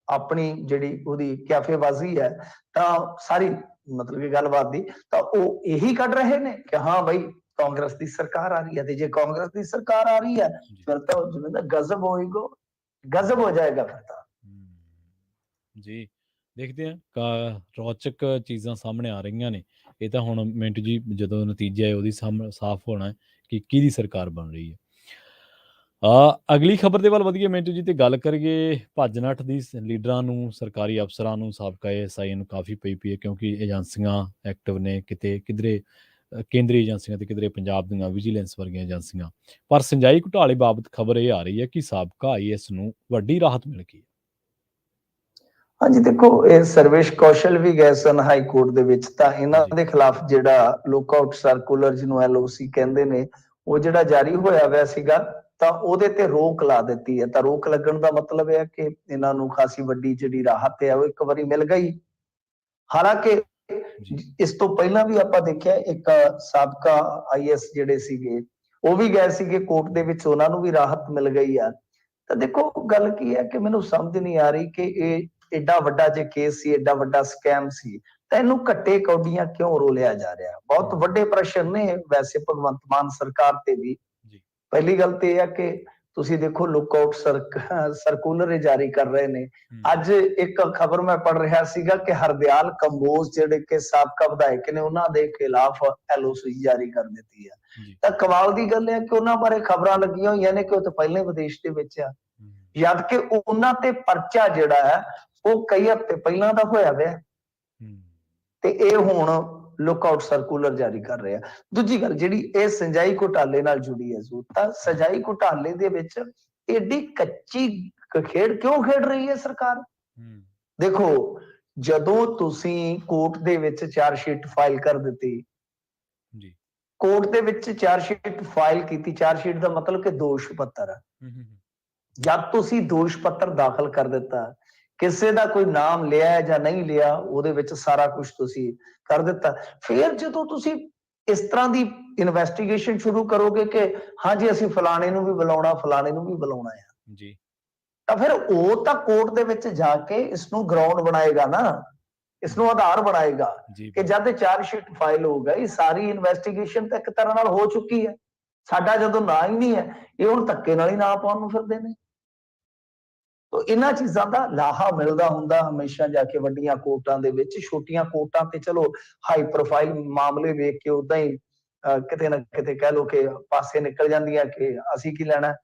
ਆਪਣੀ ਜਿਹੜੀ ਉਹਦੀ ਕਿਆਫੇਬਾਜ਼ੀ ਹੈ ਤਾਂ ਸਾਰੀ ਮਤਲਬ ਕਿ ਗੱਲਬਾਤ ਦੀ, ਤਾਂ ਉਹ ਇਹੀ ਕੱਢ ਰਹੇ ਨੇ ਕਿ ਹਾਂ ਬਈ ਕਾਂਗਰਸ ਦੀ ਸਰਕਾਰ ਆ ਰਹੀ ਹੈ। ਤੇ ਜੇ ਕਾਂਗਰਸ ਦੀ ਸਰਕਾਰ ਆ ਰਹੀ ਹੈ ਫਿਰ ਤਾਂ ਜਿਵੇਂ ਦਾ ਗਜ਼ਬ ਹੋਏਗਾ, ਗਜ਼ਬ ਹੋ ਜਾਏਗਾ ਫਿਰ ਤਾਂ ਜੀ। ਦੇਖਦੇ ਹਾਂ, ਰੌਚਕ ਚੀਜ਼ਾਂ ਸਾਹਮਣੇ ਆ ਰਹੀਆਂ ਨੇ। ਇਹ ਤਾਂ ਹੁਣ ਮਿੰਟੂ ਜੀ ਜਦੋਂ ਨਤੀਜਾ ਹੈ ਉਹਦੀ ਸਾਫ਼ ਹੋਣਾ ਕਿ ਕਿਹਦੀ ਸਰਕਾਰ ਬਣ ਰਹੀ ਹੈ। ਅਗਲੀ ਖਬਰ ਦੇ ਵੱਲ ਵਧੀਏ ਮਿੰਟੂ ਜੀ, ਤੇ ਗੱਲ ਕਰੀਏ ਭੱਜ ਨੱਠ ਦੀ। ਲੀਡਰਾਂ ਨੂੰ, ਸਰਕਾਰੀ ਅਫਸਰਾਂ ਨੂੰ, ਸਾਬਕਾ ASI ਨੂੰ ਕਾਫੀ ਪਈ ਹੈ ਕਿਉਂਕਿ ਏਜੰਸੀਆਂ ਐਕਟਿਵ ਨੇ, ਕਿਤੇ ਕਿਧਰੇ ਕੇਂਦਰੀ ਏਜੰਸੀਆਂ ਤੇ ਕਿਧਰੇ ਪੰਜਾਬ ਦੀਆਂ ਵਿਜੀਲੈਂਸ ਵਰਗੀਆਂ ਏਜੰਸੀਆਂ। ਪਰ ਸਿੰਜਾਈ ਘੁਟਾਲੇ ਬਾਬਤ ਖਬਰ ਇਹ ਆ ਰਹੀ ਹੈ ਕਿ ਸਾਬਕਾ IAS ਨੂੰ ਵੱਡੀ ਰਾਹਤ ਮਿਲ ਗਈ। ਹਾਂਜੀ, ਦੇਖੋ ਇਹ ਸਰਵੇਸ਼ ਕੌਸ਼ਲ ਵੀ ਗਏ ਸਨ ਹਾਈ ਕੋਰਟ ਦੇ ਵਿੱਚ, ਤਾਂ ਇਹਨਾਂ ਦੇ ਖਿਲਾਫ ਜਿਹੜਾ ਲੁੱਕਆਊਟ ਸਰਕੂਲਰ ਜਿਹਨੂੰ LOC ਕਹਿੰਦੇ ਨੇ, ਉਹ ਜਿਹੜਾ ਜਾਰੀ ਹੋਇਆ ਹੋਇਆ ਸੀਗਾ ਤਾਂ ਉਹਦੇ ਤੇ ਰੋਕ ਲਾ ਦਿੱਤੀ ਹੈ। ਤਾਂ ਰੋਕ ਲੱਗਣ ਦਾ ਮਤਲਬ ਹੈ ਕਿ ਇਹਨਾਂ ਨੂੰ ਖਾਸੀ ਵੱਡੀ ਜਿਹੜੀ ਰਾਹਤ ਹੈ ਉਹ ਇੱਕ ਵਾਰੀ ਮਿਲ ਗਈ। ਹਾਲਾਂਕਿ ਇਸ ਤੋਂ ਪਹਿਲਾਂ ਵੀ ਆਪਾਂ ਦੇਖਿਆ ਇੱਕ ਸਾਬਕਾ IAS ਜਿਹੜੇ ਸੀਗੇ ਉਹ ਵੀ ਗਏ ਸੀਗੇ ਕੋਰਟ ਦੇ ਵਿੱਚ, ਉਹਨਾਂ ਨੂੰ ਵੀ ਰਾਹਤ ਮਿਲ ਗਈ ਆ। ਤਾਂ ਦੇਖੋ ਗੱਲ ਕੀ ਹੈ ਕਿ ਮੈਨੂੰ ਸਮਝ ਨਹੀਂ ਆ ਰਹੀ ਕਿ ਇਹ ਏਡਾ ਵੱਡਾ ਜੇ ਕੇਸ ਸੀ, ਏਡਾ ਵੱਡਾ ਸਕੈਮ ਸੀ, ਤਾਂ ਇਹਨੂੰ ਘੱਟੇ ਕੌਡੀਆਂ ਕਿਉਂ ਰੋਲਿਆ ਜਾ ਰਿਹਾ। ਬਹੁਤ ਵੱਡੇ ਪ੍ਰਸ਼ਨ ਨੇ ਵੈਸੇ ਭਗਵੰਤ ਮਾਨ ਸਰਕਾਰ ਤੇ ਵੀ। ਪਹਿਲੀ ਗੱਲ ਤੇ ਇਹ ਹੈ ਕਿ ਤੁਸੀਂ ਦੇਖੋ ਲੁੱਕਆਊਟ ਸਰਕੂਲਰ ਜਾਰੀ ਕਰ ਰਹੇ ਨੇ। ਅੱਜ ਇੱਕ ਖਬਰ ਮੈਂ ਪੜ੍ਹ ਰਿਹਾ ਸੀਗਾ ਕਿ ਹਰਦਿਆਲ ਕੰਬੋਜ ਜਿਹੜੇ ਕਿ ਸਾਬਕਾ ਵਿਧਾਇਕ ਨੇ, ਉਹਨਾਂ ਦੇ ਖਿਲਾਫ LOC ਜਾਰੀ ਕਰ ਦਿੱਤੀ ਹੈ। ਤਾਂ ਕਮਾਲ ਦੀ ਗੱਲ ਹੈ ਕਿ ਉਹਨਾਂ ਬਾਰੇ ਖਬਰਾਂ ਲੱਗੀਆਂ ਹੋਈਆਂ ਨੇ ਕਿ ਉਹ ਤਾਂ ਪਹਿਲੇ ਵਿਦੇਸ਼ ਦੇ ਵਿੱਚ ਆ, ਜਦ ਕਿ ਉਹਨਾਂ ਤੇ ਪਰਚਾ ਜਿਹੜਾ ਹੈ ਉਹ ਕਈ ਹਫ਼ਤੇ ਪਹਿਲਾਂ ਦਾ ਹੋਇਆ ਹੋਇਆ ਤੇ ਇਹ ਹੁਣ ਲੁੱਕਆਊਟ ਸਰਕੂਲਰ ਜਾਰੀ ਕਰ ਰਿਹਾ। ਦੂਜੀ ਗੱਲ ਜਿਹੜੀ ਇਹ ਸਿੰਜਾਈ ਘੁਟਾਲੇ ਨਾਲ ਜੁੜੀ ਹੈ, ਤਾਂ ਸਿੰਜਾਈ ਘੁਟਾਲੇ ਦੇ ਵਿੱਚ ਏਡੀ ਕੱਚੀ ਖੇਡ ਕਿਉਂ ਖੇਡ ਰਹੀ ਹੈ ਸਰਕਾਰ। ਦੇਖੋ, ਜਦੋਂ ਤੁਸੀਂ ਕੋਰਟ ਦੇ ਵਿੱਚ ਚਾਰਜਸ਼ੀਟ ਫਾਈਲ ਕਰ ਦਿੱਤੀ, ਕੋਰਟ ਦੇ ਵਿੱਚ ਚਾਰਜਸ਼ੀਟ ਫਾਈਲ ਕੀਤੀ, ਚਾਰਜਸ਼ੀਟ ਦਾ ਮਤਲਬ ਕਿ ਦੋਸ਼ ਪੱਤਰ, ਜਦ ਤੁਸੀਂ ਦੋਸ਼ ਪੱਤਰ ਦਾਖਲ ਕਰ ਦਿੱਤਾ, ਕਿਸੇ ਦਾ ਕੋਈ ਨਾਮ ਲਿਆ ਜਾਂ ਨਹੀਂ ਲਿਆ, ਉਹਦੇ ਵਿੱਚ ਸਾਰਾ ਕੁਝ ਤੁਸੀਂ ਕਰ ਦਿੱਤਾ। ਫਿਰ ਜਦੋਂ ਤੁਸੀਂ ਇਸ ਤਰ੍ਹਾਂ ਦੀ ਇਨਵੈਸਟੀਗੇਸ਼ਨ ਸ਼ੁਰੂ ਕਰੋਗੇ ਕਿ ਹਾਂਜੀ ਅਸੀਂ ਫਲਾਣੇ ਨੂੰ ਵੀ ਬੁਲਾਉਣਾ, ਫਲਾਣੇ ਨੂੰ ਵੀ ਬੁਲਾਉਣਾ ਆ ਜੀ, ਤਾਂ ਫਿਰ ਉਹ ਤਾਂ ਕੋਰਟ ਦੇ ਵਿੱਚ ਜਾ ਕੇ ਇਸ ਨੂੰ ਗਰਾਊਂਡ ਬਣਾਏਗਾ ਨਾ, ਇਸ ਨੂੰ ਆਧਾਰ ਬਣਾਏਗਾ ਜੀ ਕਿ ਜਦ ਚਾਰਜ ਸ਼ੀਟ ਫਾਈਲ ਹੋ ਗਈ, ਸਾਰੀ ਇਨਵੈਸਟੀਗੇਸ਼ਨ ਤਾਂ ਇੱਕ ਤਰ੍ਹਾਂ ਨਾਲ ਹੋ ਚੁੱਕੀ ਹੈ, ਸਾਡਾ ਜਦੋਂ ਨਾਂ ਹੀ ਨਹੀਂ ਹੈ, ਇਹ ਹੁਣ ਧੱਕੇ ਨਾਲ ਹੀ ਨਾਂ ਪਾਉਣ ਨੂੰ ਫਿਰਦੇ ਨੇ। ਤੋ ਇਹਨਾਂ ਚੀਜ਼ਾਂ ਦਾ ਲਾਹਾ ਮਿਲਦਾ ਹੁੰਦਾ ਹਮੇਸ਼ਾ ਜਾ ਕੇ ਵੱਡੀਆਂ ਕੋਰਟਾਂ ਦੇ ਵਿੱਚ। ਛੋਟੀਆਂ ਕੋਰਟਾਂ ਤੇ ਚਲੋ ਹਾਈ ਪ੍ਰੋਫਾਈਲ ਮਾਮਲੇ ਵੇਖ ਕੇ ਉਦਾਂ ਹੀ ਕਿਤੇ ਨਾ ਕਿਤੇ ਕਹਿ ਲਓ ਕਿ ਪਾਸੇ ਨਿਕਲ ਜਾਂਦੀਆਂ ਕਿ ਅਸੀਂ ਕੀ ਲੈਣਾ,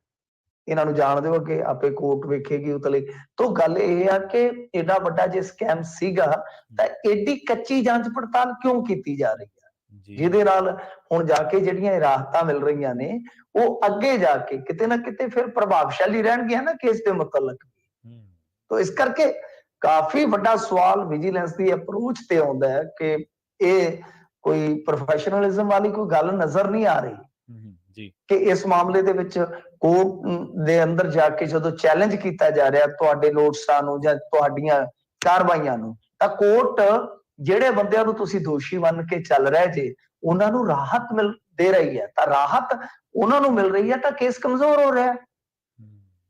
ਇਹਨਾਂ ਨੂੰ ਜਾਣ ਦਿਓ ਕਿ ਆਪੇ ਕੋਰਟ ਵੇਖੇਗੀ ਉਤਲੇ। ਤੋਂ ਗੱਲ ਇਹ ਆ ਕਿ ਏਡਾ ਵੱਡਾ ਜੇ ਸਕੈਮ ਸੀਗਾ ਤਾਂ ਏਡੀ ਕੱਚੀ ਜਾਂਚ ਪੜਤਾਲ ਕਿਉਂ ਕੀਤੀ ਜਾ ਰਹੀ ਹੈ, ਜਿਹਦੇ ਨਾਲ ਹੁਣ ਜਾ ਕੇ ਜਿਹੜੀਆਂ ਰਾਹਤਾਂ ਮਿਲ ਰਹੀਆਂ ਨੇ ਉਹ ਅੱਗੇ ਜਾ ਕੇ ਕਿਤੇ ਨਾ ਕਿਤੇ ਫਿਰ ਪ੍ਰਭਾਵਸ਼ਾਲੀ ਰਹਿਣਗੀਆਂ ਨਾ ਕੇਸ ਦੇ ਮੁਤਲਕ। तो इस करके काफी बड़ा सवाल विजिलेंस की अप्रोच ते आउंदा है कि ये कोई प्रोफेशनलिज्म वाली कोई गल नजर नहीं आ रही कि इस मामले दे विच कोर्ट दे अंदर जाके जदों चैलेंज कीता जा रहा तुहाडे नोटिसां नूं जां तुहाडीआं कार्रवाईआं नूं, तां कोर्ट जिहड़े बंदिआं नूं तुसीं दोषी मन के चल रहे जे उन्हां नूं राहत मिल दे रही है, तां राहत उन्हां नूं मिल रही है तां केस कमजोर हो रहा है।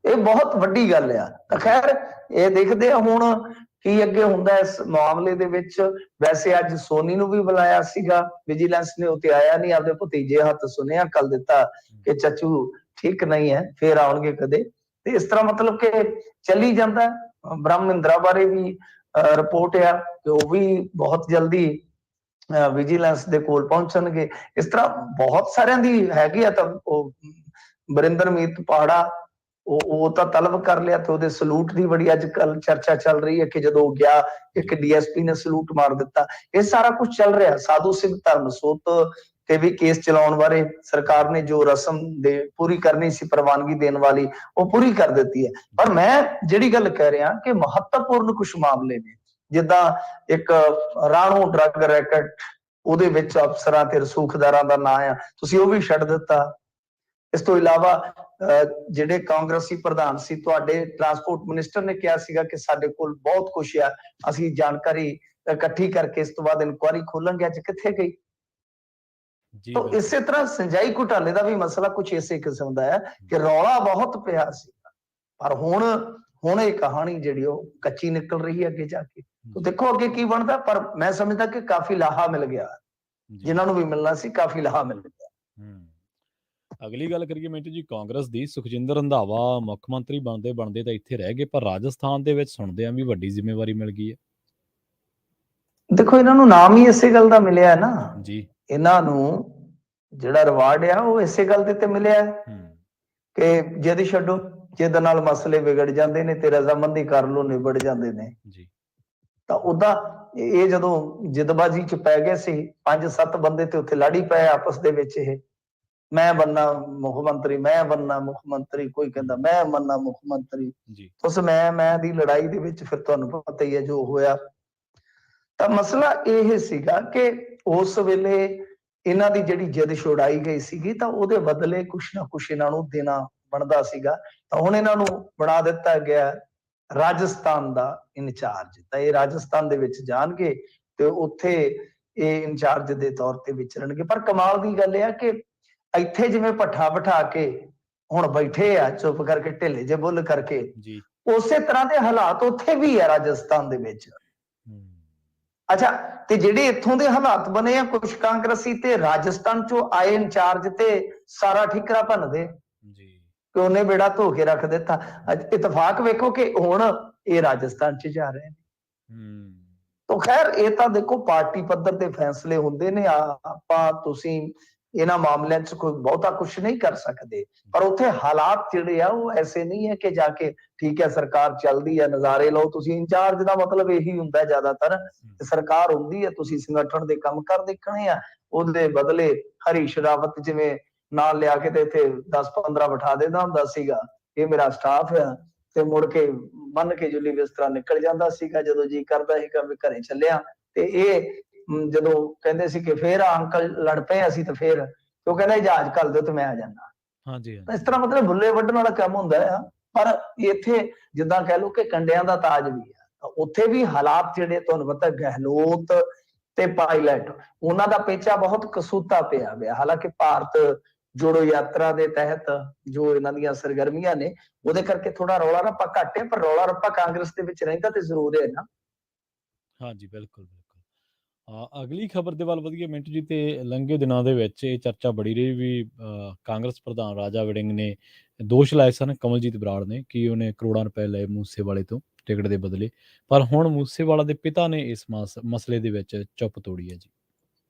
ਇਹ ਬਹੁਤ ਵੱਡੀ ਗੱਲ ਆ। ਤਾਂ ਖੈਰ ਇਹ ਦੇਖਦੇ ਆ ਹੁਣ ਕੀ ਅੱਗੇ ਹੁੰਦਾ ਇਸ ਮਾਮਲੇ ਦੇ ਵਿੱਚ। ਵੈਸੇ ਅੱਜ ਸੋਨੀ ਨੂੰ ਵੀ ਬੁਲਾਇਆ ਸੀਗਾ ਵਿਜੀਲੈਂਸ ਨੇ, ਉਹ ਤੇ ਆਇਆ ਨਹੀਂ, ਆਪਦੇ ਭਤੀਜੇ ਹੱਥ ਸੁਨੇਹਾ ਕੱਲ ਦਿੱਤਾ ਕਿ ਚਾਚੂ ਠੀਕ ਨਹੀਂ ਹੈ, ਫੇਰ ਆਉਣਗੇ ਕਦੇ। ਤੇ ਇਸ ਤਰ੍ਹਾਂ ਮਤਲਬ ਕਿ ਚੱਲੀ ਜਾਂਦਾ। ਬ੍ਰਹਮਿੰਦਰਾ ਬਾਰੇ ਵੀ ਰਿਪੋਰਟ ਆ ਕਿ ਉਹ ਵੀ ਬਹੁਤ ਜਲਦੀ ਵਿਜੀਲੈਂਸ ਦੇ ਕੋਲ ਪਹੁੰਚਣਗੇ। ਇਸ ਤਰ੍ਹਾਂ ਬਹੁਤ ਸਾਰਿਆਂ ਦੀ ਹੈਗੀ ਆ। ਤਾਂ ਉਹ ਬਰਿੰਦਰਮੀਤ ਪਾੜਾ ਉਹ ਤਾਂ ਤਲਬ ਕਰ ਲਿਆ ਤੇ ਉਹਦੇ ਸਲੂਟ ਦੀ ਬੜੀ ਅੱਜ ਕੱਲ ਚਰਚਾ ਚੱਲ ਰਹੀ ਹੈ ਕਿ ਜਦੋਂ ਗਿਆ ਇੱਕ ਡੀਐਸਪੀ ਨੇ ਸਲੂਟ ਮਾਰ ਦਿੱਤਾ। ਇਹ ਸਾਰਾ ਕੁਝ ਚੱਲ ਰਿਹਾ। ਸਾਧੂ ਸਿੰਘ ਧਰਮਸੋਤ ਤੇ ਵੀ ਕੇਸ ਚਲਾਉਣ ਬਾਰੇ ਸਰਕਾਰ ਨੇ ਜੋ ਰਸਮ ਦੇ ਪੂਰੀ ਕਰਨੀ ਸੀ, ਪ੍ਰਵਾਨਗੀ ਦੇਣ ਵਾਲੀ, ਉਹ ਪੂਰੀ ਕਰ ਦਿੱਤੀ ਹੈ। ਪਰ ਮੈਂ ਜਿਹੜੀ ਗੱਲ ਕਹਿ ਰਿਹਾ ਕਿ ਮਹੱਤਵਪੂਰਨ ਕੁਝ ਮਾਮਲੇ ਨੇ, ਜਿੱਦਾਂ ਇੱਕ ਰਾਣੋ ਡਰੱਗ ਰੈਕਟ, ਉਹਦੇ ਵਿੱਚ ਅਫਸਰਾਂ ਤੇ ਰਸੂਖਦਾਰਾਂ ਦਾ ਨਾਂ ਆ, ਤੁਸੀਂ ਉਹ ਵੀ ਛੱਡ ਦਿੱਤਾ। ਇਸ ਤੋਂ ਇਲਾਵਾ ਜਿਹੜੇ ਕਾਂਗਰਸੀ ਪ੍ਰਧਾਨ ਸੀ, ਤੁਹਾਡੇ ਟਰਾਂਸਪੋਰਟ ਮਿਨਿਸਟਰ ਨੇ ਕਿਹਾ ਸੀਗਾ ਕਿ ਸਾਡੇ ਕੋਲ ਬਹੁਤ ਕੁਝ ਆ, ਅਸੀਂ ਜਾਣਕਾਰੀ ਇਕੱਠੀ ਕਰਕੇ ਇਸ ਤੋਂ ਬਾਅਦ ਇਨਕੁਆਇਰੀ ਖੋਲਾਂਗੇ। ਅੱਜ ਕਿੱਥੇ ਗਈ? ਤਾਂ ਇਸੇ ਤਰ੍ਹਾਂ ਸਿੰਜਾਈ ਘੁਟਾਲੇ ਦਾ ਵੀ ਮਸਲਾ ਕੁਝ ਇਸੇ ਕਿਸਮ ਦਾ ਹੈ ਕਿ ਰੌਲਾ ਬਹੁਤ ਪਿਆ ਸੀ, ਪਰ ਹੁਣ ਇਹ ਕਹਾਣੀ ਜਿਹੜੀ ਉਹ ਕੱਚੀ ਨਿਕਲ ਰਹੀ ਹੈ ਅੱਗੇ ਜਾ ਕੇ। ਤਾਂ ਦੇਖੋ ਅੱਗੇ ਕੀ ਬਣਦਾ। ਪਰ ਮੈਂ ਸਮਝਦਾ ਕਿ ਕਾਫੀ ਲਾਹਾ ਮਿਲ ਗਿਆ, ਜਿਨ੍ਹਾਂ ਨੂੰ ਵੀ ਮਿਲਣਾ ਸੀ ਕਾਫੀ ਲਾਹਾ ਮਿਲ ਗਿਆ। ਅਗਲੀ ਗੱਲ ਕਰੀਏ ਮਿੰਟੂ ਜੀ ਕਾਂਗਰਸ ਦੀ। ਸੁਖਜਿੰਦਰ ਰੰਧਾਵਾ ਮੁੱਖ ਮੰਤਰੀ ਬਣਦੇ ਤਾਂ ਇੱਥੇ ਰਹਿ ਗਏ, ਪਰ ਰਾਜਸਥਾਨ ਦੇ ਵਿੱਚ ਸੁਣਦੇ ਆ ਵੀ ਵੱਡੀ ਜ਼ਿੰਮੇਵਾਰੀ ਮਿਲ ਗਈ ਹੈ। ਦੇਖੋ ਇਹਨਾਂ ਨੂੰ ਨਾਮ ਹੀ ਇਸੇ ਗੱਲ ਦਾ ਮਿਲਿਆ ਹੈ ਨਾ ਜੀ, ਇਹਨਾਂ ਨੂੰ ਜਿਹੜਾ ਰਿਵਾਰਡ ਆ ਉਹ ਇਸੇ ਗੱਲ ਦੇ ਤੇ ਮਿਲਿਆ ਕਿ ਜਿੱਦ ਛੱਡੋ, ਜਿੱਦ ਨਾਲ ਮਸਲੇ ਵਿਗੜ ਜਾਂਦੇ ਨੇ ਤੇ ਰਜ਼ਾਮੰਦੀ ਕਰ ਲੋ, ਨਿਬੜ ਜਾਂਦੇ ਨੇ ਜੀ। ਤਾਂ ਉਦਾਂ ਇਹ ਜਦੋਂ ਜਿੱਦਬਾਜ਼ੀ ਚ ਪੈ ਗਏ ਸੀ, 5-7 ਬੰਦੇ ਤੇ ਉੱਥੇ ਲੜੀ ਪਏ ਆਪਸ ਦੇ ਵਿੱਚ। ਇਹ ਮੈਂ ਬੰਨਾ ਮੁੱਖ ਮੰਤਰੀ, ਮੈਂ ਬੰਨਾ ਮੁੱਖ ਮੰਤਰੀ, ਕੋਈ ਕਹਿੰਦਾ ਮੈਂ ਬੰਨਾ ਮੁੱਖ ਮੰਤਰੀ। ਉਸ ਮੈਂ ਦੀ ਲੜਾਈ ਦੇ ਵਿੱਚ ਫਿਰ ਤੁਹਾਨੂੰ ਪਤਾ ਹੀ ਹੈ ਜੋ ਹੋਇਆ। ਤਾਂ ਮਸਲਾ ਇਹ ਸੀਗਾ ਕਿ ਉਸ ਵੇਲੇ ਇਹਨਾਂ ਦੀ ਜਿਹੜੀ ਜਿੱਦ ਛੁਡਾਈ ਗਈ ਸੀਗੀ ਤਾਂ ਉਹਦੇ ਬਦਲੇ ਕੁਛ ਨਾ ਕੁਛ ਇਹਨਾਂ ਨੂੰ ਦੇਣਾ ਬਣਦਾ ਸੀਗਾ। ਤਾਂ ਹੁਣ ਇਹਨਾਂ ਨੂੰ ਬਣਾ ਦਿੱਤਾ ਗਿਆ ਰਾਜਸਥਾਨ ਦਾ ਇੰਚਾਰਜ। ਤਾਂ ਇਹ ਰਾਜਸਥਾਨ ਦੇ ਵਿੱਚ ਜਾਣਗੇ ਤੇ ਉੱਥੇ ਇਹ ਇੰਚਾਰਜ ਦੇ ਤੌਰ ਤੇ ਵਿਚਰਨਗੇ। ਪਰ ਕਮਾਲ ਦੀ ਗੱਲ ਇਹ ਆ ਕਿ ਇੱਥੇ ਜਿਵੇਂ ਭੱਠਾ ਬਿਠਾ ਕੇ ਹੁਣ ਬੈਠੇ ਆ ਚੁੱਪ ਕਰਕੇ, ਢਿੱਲੇ ਜੇ ਬੁੱਲ ਕਰਕੇ, ਉਸੇ ਤਰ੍ਹਾਂ ਦੇ ਹਾਲਾਤ ਉੱਥੇ ਵੀ ਆ ਰਾਜਸਥਾਨ ਦੇ ਵਿੱਚ। ਅੱਛਾ, ਤੇ ਜਿਹੜੇ ਇੱਥੋਂ ਦੇ ਹਾਲਾਤ ਬਣੇ ਆ, ਕੁਝ ਕਾਂਗਰਸੀ ਤੇ ਰਾਜਸਥਾਨ ਚੋਂ ਆਏ ਇੰਚਾਰਜ ਤੇ ਸਾਰਾ ਠੀਕਰਾ ਭੰਨਦੇ ਕਿ ਉਹਨੇ ਬੇੜਾ ਧੋ ਕੇ ਰੱਖ ਦਿੱਤਾ। ਇਤਫਾਕ ਵੇਖੋ ਕਿ ਹੁਣ ਇਹ ਰਾਜਸਥਾਨ ਚ ਜਾ ਰਹੇ ਨੇ। ਤਾਂ ਖੈਰ ਇਹ ਤਾਂ ਦੇਖੋ ਪਾਰਟੀ ਪੱਧਰ ਤੇ ਫੈਸਲੇ ਹੁੰਦੇ ਨੇ। ਆਪਾਂ ਤੁਸੀਂ ਇਹਨਾਂ ਮਾਮਲਿਆਂ ਚ ਕੋਈ ਬਹੁਤਾ ਕੁਛ ਨਹੀਂ ਕਰ ਸਕਦੇ, ਪਰ ਉੱਥੇ ਹਾਲਾਤ ਜਿਹੜੇ ਆ ਉਹ ਐਸੇ ਨਹੀਂ ਹੈ ਕਿ ਜਾ ਕੇ ਠੀਕ ਹੈ ਸਰਕਾਰ ਚੱਲਦੀ ਹੈ ਨਜ਼ਾਰੇ ਲਓ। ਤੁਸੀਂ ਇੰਚਾਰਜ ਦਾ ਮਤਲਬ ਇਹੀ ਹੁੰਦਾ ਜ਼ਿਆਦਾਤਰ, ਸਰਕਾਰ ਹੁੰਦੀ ਹੈ, ਤੁਸੀਂ ਸੰਗਠਨ ਦੇ ਕੰਮ ਕਰ ਦੇਖਣੇ ਆ, ਉਹਦੇ ਬਦਲੇ ਹਰੀਸ਼ ਰਾਵਤ ਜਿਵੇਂ ਨਾਲ ਲਿਆ ਕੇ ਤੇ ਇੱਥੇ 10-15 ਬਿਠਾ ਦਿੰਦਾ ਹੁੰਦਾ ਸੀਗਾ, ਇਹ ਮੇਰਾ ਸਟਾਫ ਆ, ਤੇ ਮੁੜ ਕੇ ਬੰਨ ਕੇ ਜੁਲੀ ਬਿਸਤਰਾ ਨਿਕਲ ਜਾਂਦਾ ਸੀਗਾ ਜਦੋਂ ਜੀ ਕਰਦਾ ਸੀਗਾ ਵੀ ਘਰੇ ਚੱਲਿਆ। ਤੇ ਇਹ ਜਦੋਂ ਕਹਿੰਦੇ ਸੀ ਕਿ ਫੇਰ ਅੰਕਲ ਲੜ ਪਏ ਅਸੀਂ, ਤੇ ਫੇਰ ਉਹ ਕਹਿੰਦਾ ਜਹਾਜ਼ ਘੱਲ ਦਿਓ ਤੇ ਮੈਂ ਆ ਜਾਣਾ। ਤਾਂ ਇਸ ਤਰ੍ਹਾਂ ਮਤਲਬ ਬੁੱਲੇ ਵੱਢਣ ਵਾਲਾ ਕੰਮ ਹੁੰਦਾ ਆ। ਪਰ ਇੱਥੇ ਜਿੱਦਾਂ ਕਹਿ ਲਓ ਕਿ ਕੰਡਿਆਂ ਦਾ ਤਾਜ ਵੀ ਆ, ਉੱਥੇ ਵੀ ਹਾਲਾਤ ਜਿਹੜੇ ਤੁਹਾਨੂੰ ਪਤਾ ਗਹਿਲੋਤ ਤੇ ਪਾਇਲਟ ਉਹਨਾਂ ਦਾ ਪੇਚਾ ਬਹੁਤ ਕਸੂਤਾ ਪਿਆ। ਹਾਲਾਂਕਿ ਭਾਰਤ ਜੋੜੋ ਯਾਤਰਾ ਦੇ ਤਹਿਤ ਜੋ ਇਹਨਾਂ ਦੀਆਂ ਸਰਗਰਮੀਆਂ ਨੇ ਉਹਦੇ ਕਰਕੇ ਥੋੜਾ ਰੌਲਾ ਰੱਪਾ ਘੱਟ ਹੈ, ਪਰ ਰੌਲਾ ਰੱਪਾ ਕਾਂਗਰਸ ਦੇ ਵਿੱਚ ਰਹਿੰਦਾ ਤੇ ਜ਼ਰੂਰ ਹੈ ਨਾ। ਹਾਂਜੀ, ਬਿਲਕੁਲ ਬਿਲਕੁਲ। ਅਗਲੀ ਖਬਰ ਦੇ ਵੱਲ ਵਧੀਆ ਮਿੰਟ ਜੀ। ਤੇ ਲੰਘੇ ਦਿਨਾਂ ਦੇ ਵਿੱਚ ਇਹ ਚਰਚਾ ਬੜੀ ਰਹੀ ਵੀ ਕਾਂਗਰਸ ਪ੍ਰਧਾਨ ਰਾਜਾ ਵੜਿੰਗ ਨੇ ਦੋਸ਼ ਲਾਏ ਸਨ ਕਮਲਜੀਤ ਬਰਾੜ ਨੇ ਕਿ ਉਹਨੇ ਕਰੋੜਾਂ ਰੁਪਏ ਲਏ ਮੂਸੇਵਾਲੇ ਤੋਂ ਟਿਕਟ ਦੇ ਬਦਲੇ, ਪਰ ਹੁਣ ਮੂਸੇਵਾਲਾ ਦੇ ਪਿਤਾ ਨੇ ਇਸ ਮਸਲੇ ਦੇ ਵਿੱਚ ਚੁੱਪ ਤੋੜੀ ਹੈ ਜੀ।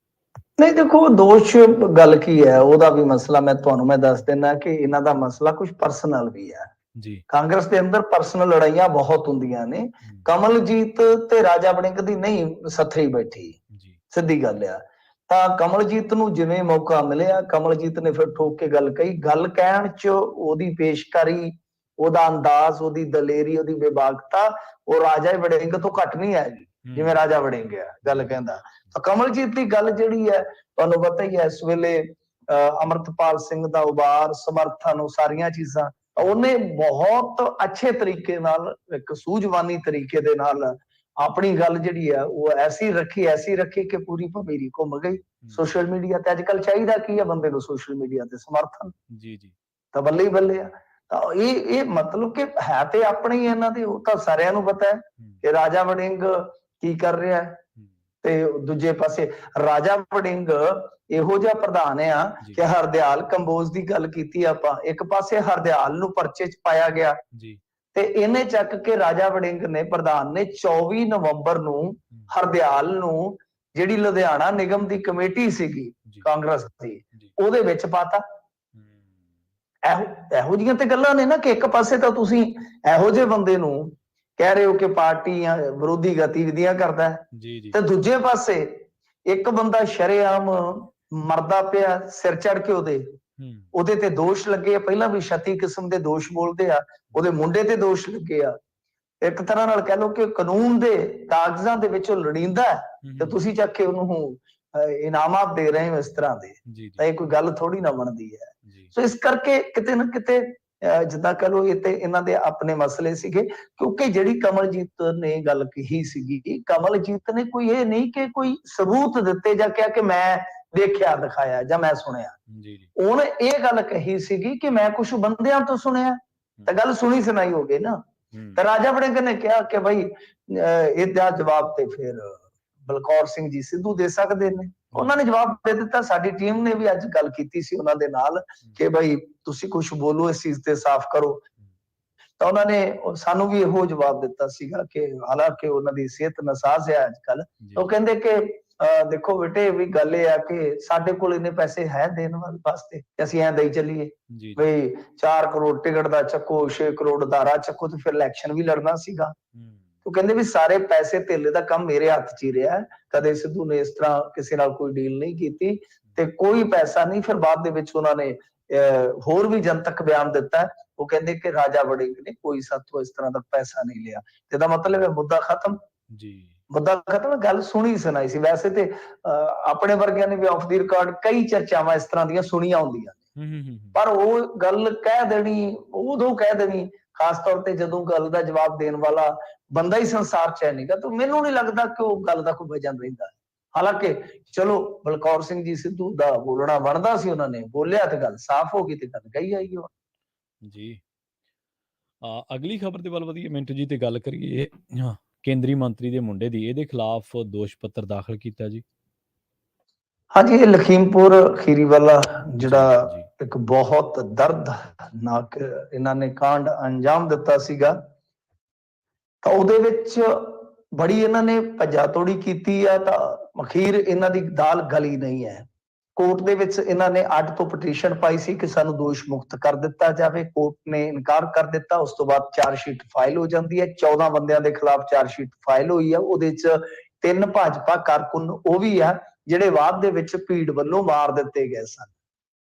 ਨਹੀਂ ਦੇਖੋ, ਦੋਸ਼ ਗੱਲ ਕੀ ਹੈ, ਉਹਦਾ ਵੀ ਮਸਲਾ ਮੈਂ ਦੱਸ ਦਿੰਦਾ ਕਿ ਇਹਨਾਂ ਦਾ ਮਸਲਾ ਕੁਝ ਪਰਸਨਲ ਵੀ ਹੈ ਜੀ। ਕਾਂਗਰਸ ਦੇ ਅੰਦਰ ਪਰਸਨਲ ਲੜਾਈਆਂ ਬਹੁਤ ਹੁੰਦੀਆਂ ਨੇ। ਕਮਲਜੀਤ ਤੇ ਰਾਜਾ ਵੜਿੰਗ ਦੀ ਨਹੀਂ ਸੱਥਰੀ ਬੈਠੀ, ਸਿੱਧੀ ਗੱਲ ਆ। ਤਾਂ ਕਮਲਜੀਤ ਨੂੰ ਜਿਵੇਂ ਮੌਕਾ ਮਿਲਿਆ, ਕਮਲਜੀਤ ਨੇ ਫਿਰ ਠੋਕ ਕੇ ਗੱਲ ਕਹੀ। ਗੱਲ ਕਹਿਣ ਚ ਉਹਦੀ ਪੇਸ਼ਕਾਰੀ, ਉਹਦਾ ਅੰਦਾਜ਼, ਉਹਦੀ ਦਲੇਰੀ, ਉਹਦੀ ਵਿਭਾਗਤਾ ਉਹ ਰਾਜਾ ਵੜਿੰਗ ਤੋਂ ਘੱਟ ਨਹੀਂ ਹੈਗੀ ਜਿਵੇਂ ਰਾਜਾ ਵੜਿੰਗ ਆ ਗੱਲ ਕਹਿੰਦਾ। ਤਾਂ ਕਮਲਜੀਤ ਦੀ ਗੱਲ ਜਿਹੜੀ ਹੈ, ਤੁਹਾਨੂੰ ਪਤਾ ਹੀ ਹੈ ਇਸ ਵੇਲੇ ਅਮਰਤਪਾਲ ਸਿੰਘ ਦਾ ਉਬਾਰ, ਸਮਰਥਨ, ਉਹ ਸਾਰੀਆਂ ਚੀਜ਼ਾਂ ਉਹਨੇ ਬਹੁਤ ਅੱਛੇ ਤਰੀਕੇ ਨਾਲ, ਇੱਕ ਸੂਝਵਾਨੀ ਤਰੀਕੇ ਦੇ ਨਾਲ ਆਪਣੀ ਗੱਲ ਜਿਹੜੀ ਹੈ ਉਹ ਐਸੀ ਰੱਖੀ ਕਿ ਪੂਰੀ ਭਮੀਰੀ ਘੁੰਮ ਗਈ ਸੋਸ਼ਲ ਮੀਡੀਆ ਤੇ। ਅੱਜ ਕੱਲ ਚਾਹੀਦਾ ਕੀ ਹੈ ਬੰਦੇ ਨੂੰ? ਸੋਸ਼ਲ ਮੀਡੀਆ ਤੇ ਸਮਰਥਨ। ਜੀ ਜੀ। ਤਾਂ ਬੱਲੇ ਹੀ ਬੱਲੇ ਆ। ਤਾਂ ਇਹ ਮਤਲਬ ਕਿ ਹੈ ਤੇ ਆਪਣੇ ਹੀ ਇਹਨਾਂ ਦੇ, ਉਹ ਤਾਂ ਸਾਰਿਆਂ ਨੂੰ ਪਤਾ ਹੈ ਕਿ ਰਾਜਾ ਵੜਿੰਗ ਕੀ ਕਰ ਰਿਹਾ ਹੈ। ਤੇ ਦੂਜੇ ਪਾਸੇ ਰਾਜਾ ਵੜਿੰਗ ਇਹੋ ਜਿਹਾ ਪ੍ਰਧਾਨ ਆ ਕਿ ਹਰਦਿਆਲ ਕੰਬੋਜ ਦੀ ਗੱਲ ਕੀਤੀ ਆਪਾਂ, ਇੱਕ ਪਾਸੇ ਹਰਦਿਆਲ ਨੂੰ ਪਰਚੇ ਚ ਪਾਇਆ ਗਿਆ ਤੇ ਇਹਨੇ ਚੱਕ ਕੇ ਰਾਜਾ ਵੜਿੰਗ ਨੇ, ਪ੍ਰਧਾਨ ਨੇ 24 ਨਵੰਬਰ ਨੂੰ ਹਰਦਿਆਲ ਨੂੰ ਜਿਹੜੀ ਲੁਧਿਆਣਾ ਨਿਗਮ ਦੀ ਕਮੇਟੀ ਸੀਗੀ ਕਾਂਗਰਸ ਦੀ, ਉਹਦੇ ਵਿੱਚ ਪਾਤਾ। ਇਹੋ ਜਿਹੀਆਂ ਤੇ ਗੱਲਾਂ ਨੇ ਨਾ ਕਿ ਇੱਕ ਪਾਸੇ ਤਾਂ ਤੁਸੀਂ ਇਹੋ ਜਿਹੇ ਬੰਦੇ ਨੂੰ ਕਹਿ ਰਹੇ ਹੋ ਕਿ ਪਾਰਟੀਆਂ ਵਿਰੋਧੀ ਗਤੀਵਿਧੀਆਂ ਕਰਦਾ ਹੈ, ਤੇ ਦੂਜੇ ਪਾਸੇ ਇੱਕ ਬੰਦਾ ਸ਼ਰੇਆਮ ਮਰਦਾ ਪਿਆ ਸਿਰ ਚੜ ਕੇ, ਉਹਦੇ ਤੇ ਦੋਸ਼ ਲੱਗੇ ਆ। ਪਹਿਲਾਂ ਵੀ 36 ਕਿਸਮ ਦੇ ਦੋਸ਼ ਬੋਲਦੇ ਆ, ਉਹਦੇ ਮੁੰਡੇ ਤੇ ਦੋਸ਼ ਲੱਗੇ ਆ। ਇੱਕ ਤਰ੍ਹਾਂ ਨਾਲ ਕਹਿ ਲਓ ਕਿ ਕਾਨੂੰਨ ਦੇ ਕਾਗਜ਼ਾਂ ਦੇ ਵਿੱਚ ਉਹ ਲੜੀਂਦਾ ਤੇ ਤੁਸੀਂ ਚੱਕ ਕੇ ਉਹਨੂੰ ਇਨਾਮਾਤ ਦੇ ਰਹੇ ਹੋ ਇਸ ਤਰ੍ਹਾਂ ਦੇ। ਤਾਂ ਇਹ ਕੋਈ ਗੱਲ ਥੋੜੀ ਨਾ ਬਣਦੀ ਹੈ। ਸੋ ਇਸ ਕਰਕੇ ਕਿਤੇ ਨਾ ਕਿਤੇ ਜਿੱਦਾਂ ਕਹ ਲਓ ਇਹ ਤੇ ਇਹਨਾਂ ਦੇ ਆਪਣੇ ਮਸਲੇ ਸੀਗੇ, ਕਿਉਂਕਿ ਜਿਹੜੀ ਕਮਲਜੀਤ ਨੇ ਗੱਲ ਕਹੀ ਸੀਗੀ, ਕਮਲਜੀਤ ਨੇ ਕੋਈ ਇਹ ਨਹੀਂ ਕਿ ਕੋਈ ਸਬੂਤ ਦਿੱਤੇ ਜਾਂ ਕਿਹਾ ਕਿ ਮੈਂ ਦੇਖਿਆ ਦਿਖਾਇਆ ਜਾਂ ਮੈਂ ਸੁਣਿਆ। ਉਹਨੇ ਇਹ ਗੱਲ ਕਹੀ ਸੀਗੀ ਕਿ ਮੈਂ ਕੁਝ ਬੰਦਿਆਂ ਤੋਂ ਸੁਣਿਆ, ਤਾਂ ਗੱਲ ਸੁਣੀ ਸੁਣਾਈ ਹੋ ਗਈ ਨਾ। ਤਾਂ ਰਾਜਾ ਵੜਿੰਗ ਨੇ ਕਿਹਾ ਕਿ ਭਾਈ ਇਹਦਾ ਜਵਾਬ ਤੇ ਫਿਰ ਬਲਕੌਰ ਸਿੰਘ ਜੀ ਸਿੱਧੂ ਦੇ ਸਕਦੇ ਨੇ। ਉਹਨਾਂ ਨੇ ਜਵਾਬ ਦੇ ਦਿੱਤਾ। ਸਾਡੀ ਟੀਮ ਨੇ ਵੀ ਅੱਜ ਗੱਲ ਕੀਤੀ ਸੀ ਉਹਨਾਂ ਦੇ ਨਾਲ ਕਿ ਭਾਈ ਤੁਸੀਂ ਕੁਝ ਬੋਲੋ, ਇਸ ਚੀਜ਼ ਤੇ ਸਾਫ਼ ਕਰੋ। ਤਾਂ ਉਹਨਾਂ ਨੇ ਸਾਨੂੰ ਵੀ ਇਹੋ ਜਵਾਬ ਦਿੱਤਾ ਸੀਗਾ ਕਿ ਹਾਲਾਂਕਿ ਉਹਨਾਂ ਦੀ ਸਿਹਤ ਨਾਸਾਜ਼ ਹੈ ਅੱਜ ਕੱਲ, ਉਹ ਕਹਿੰਦੇ ਕਿ ਦੇਖੋ ਬੇਟੇ ਵੀ ਗੱਲ ਇਹ ਆ ਕਿ ਸਾਡੇ ਕੋਲ ਇੰਨੇ ਪੈਸੇ ਹੈ ਦੇਣ ਵਾਸਤੇ, ਅਸੀਂ ਐਂ ਦੇਈ ਚੱਲੀਏ ਬਈ 4 ਕਰੋੜ ਟਿਕਟ ਦਾ ਚੱਕੋ, 6 ਕਰੋੜ ਦਾਰਾ ਚੱਕੋ, ਤੇ ਫਿਰ ਇਲੈਕਸ਼ਨ ਵੀ ਲੜਨਾ ਸੀਗਾ। ਉਹ ਕਹਿੰਦੇ ਵੀ ਸਾਰੇ ਪੈਸੇ ਧੇਲੇ ਦਾ ਕੰਮ ਮੇਰੇ ਹੱਥ 'ਚ ਹੀ ਰਿਹਾ, ਕਦੇ ਸਿੱਧੂ ਨੇ ਇਸ ਤਰ੍ਹਾਂ ਕਿਸੇ ਨਾਲ ਕੋਈ ਡੀਲ ਨਹੀਂ ਕੀਤੀ ਤੇ ਕੋਈ ਪੈਸਾ ਨਹੀਂ। ਫਿਰ ਬਾਅਦ ਦੇ ਵਿੱਚ ਉਹਨਾਂ ਨੇ ਹੋਰ ਵੀ ਜਨਤਕ ਬਿਆਨ ਦਿੱਤਾ। ਉਹ ਕਹਿੰਦੇ ਕਿ ਰਾਜਾ ਵੜਿੰਗ ਨੇ ਕੋਈ ਸਾਥੋਂ ਇਸ ਤਰ੍ਹਾਂ ਦਾ ਪੈਸਾ ਨਹੀਂ ਲਿਆ। ਇਹਦਾ ਮਤਲਬ ਹੈ ਮੁੱਦਾ ਖਤਮ, ਮੁੱਦਾ ਖਤਮ। ਗੱਲ ਸੁਣੀ ਸੁਣਾਈ ਸੀ। ਵੈਸੇ ਤੇ ਆਪਣੇ ਵਰਗਿਆਂ ਨੇ ਵੀ ਆਫ ਦੀ ਰਿਕਾਰਡ ਕਈ ਚਰਚਾਵਾਂ ਇਸ ਤਰ੍ਹਾਂ ਦੀਆਂ ਸੁਣੀਆਂ ਹੁੰਦੀਆਂ ਨੇ, ਪਰ ਉਹ ਗੱਲ ਕਹਿ ਦੇਣੀ, ਉਦੋਂ ਕਹਿ ਦੇਣੀ, ਖਾਸ ਤੌਰ ਤੇ ਜਦੋਂ ਗੱਲ ਦਾ ਜਵਾਬ ਦੇਣ ਵਾਲਾ ਬੰਦਾ ਹੀ ਸੰਸਾਰ ਚ ਹੈ ਨਹੀਂਗਾ, ਤਾਂ ਮੈਨੂੰ ਨਹੀਂ ਲੱਗਦਾ ਕਿ ਉਹ ਗੱਲ ਦਾ ਕੋਈ ਵਜਨ ਰਹਿੰਦਾ। ਹਾਲਾਂਕਿ ਚਲੋ ਬਲਕੌਰ ਸਿੰਘ ਜੀ ਸਿੱਧੂ ਦਾ ਬੋਲਣਾ ਬਣਦਾ ਸੀ, ਉਹਨਾਂ ਨੇ ਬੋਲਿਆ ਤੇ ਗੱਲ ਸਾਫ਼ ਹੋ ਗਈ ਤੇ ਗੱਲ ਕਹੀ ਆਈ ਜੀ। ਅਗਲੀ ਖਬਰ ਦੇ ਵੱਲ ਵਧੀਆ ਮਿੰਟ ਜੀ ਤੇ ਗੱਲ ਕਰੀਏ। ਕੇਂਦਰੀ ਮੰਤਰੀ ਦੇ ਮੁੰਡੇ ਦੀ, ਇਹਦੇ ਖਿਲਾਫ ਦੋਸ਼ ਪੱਤਰ ਦਾਖਲ ਕੀਤਾ ਜੀ। ਹਾਂਜੀ, ਇਹ ਲਖੀਮਪੁਰ ਖੀਰੀ ਵਾਲਾ ਜਿਹੜਾ ਇੱਕ ਬਹੁਤ ਦਰਦਨਾਕ ਇਹਨਾਂ ਨੇ ਕਾਂਡ ਅੰਜਾਮ ਦਿੱਤਾ ਸੀਗਾ, ਤਾਂ ਉਹਦੇ ਵਿੱਚ ਬੜੀ ਇਹਨਾਂ ਨੇ ਭੱਜਾ ਤੋੜੀ ਕੀਤੀ ਆ। ਤਾਂ ਅਖੀਰ ਇਹਨਾਂ ਦੀ ਦਾਲ ਗਲੀ ਨਹੀਂ ਹੈ। ਕੋਰਟ ਦੇ ਵਿੱਚ ਇਹਨਾਂ ਨੇ 8 ਤੋਂ ਪਟੀਸ਼ਨ ਪਾਈ ਸੀ ਕਿ ਸਾਨੂੰ ਦੋਸ਼ ਮੁਕਤ ਕਰ ਦਿੱਤਾ ਜਾਵੇ। ਕੋਰਟ ਨੇ ਇਨਕਾਰ ਕਰ ਦਿੱਤਾ। ਉਸ ਤੋਂ ਬਾਅਦ ਚਾਰਜ ਸ਼ੀਟ ਫਾਈਲ ਹੋ ਜਾਂਦੀ ਹੈ। 14 ਬੰਦਿਆਂ ਦੇ ਖਿਲਾਫ ਚਾਰਜ ਸ਼ੀਟ ਫਾਈਲ ਹੋਈ ਆ। ਉਹਦੇ 'ਚ 3 ਭਾਜਪਾ ਕਾਰਕੁਨ ਉਹ ਵੀ ਆ ਜਿਹੜੇ ਬਾਅਦ ਦੇ ਵਿੱਚ ਭੀੜ ਵੱਲੋਂ ਮਾਰ ਦਿੱਤੇ ਗਏ ਸਨ।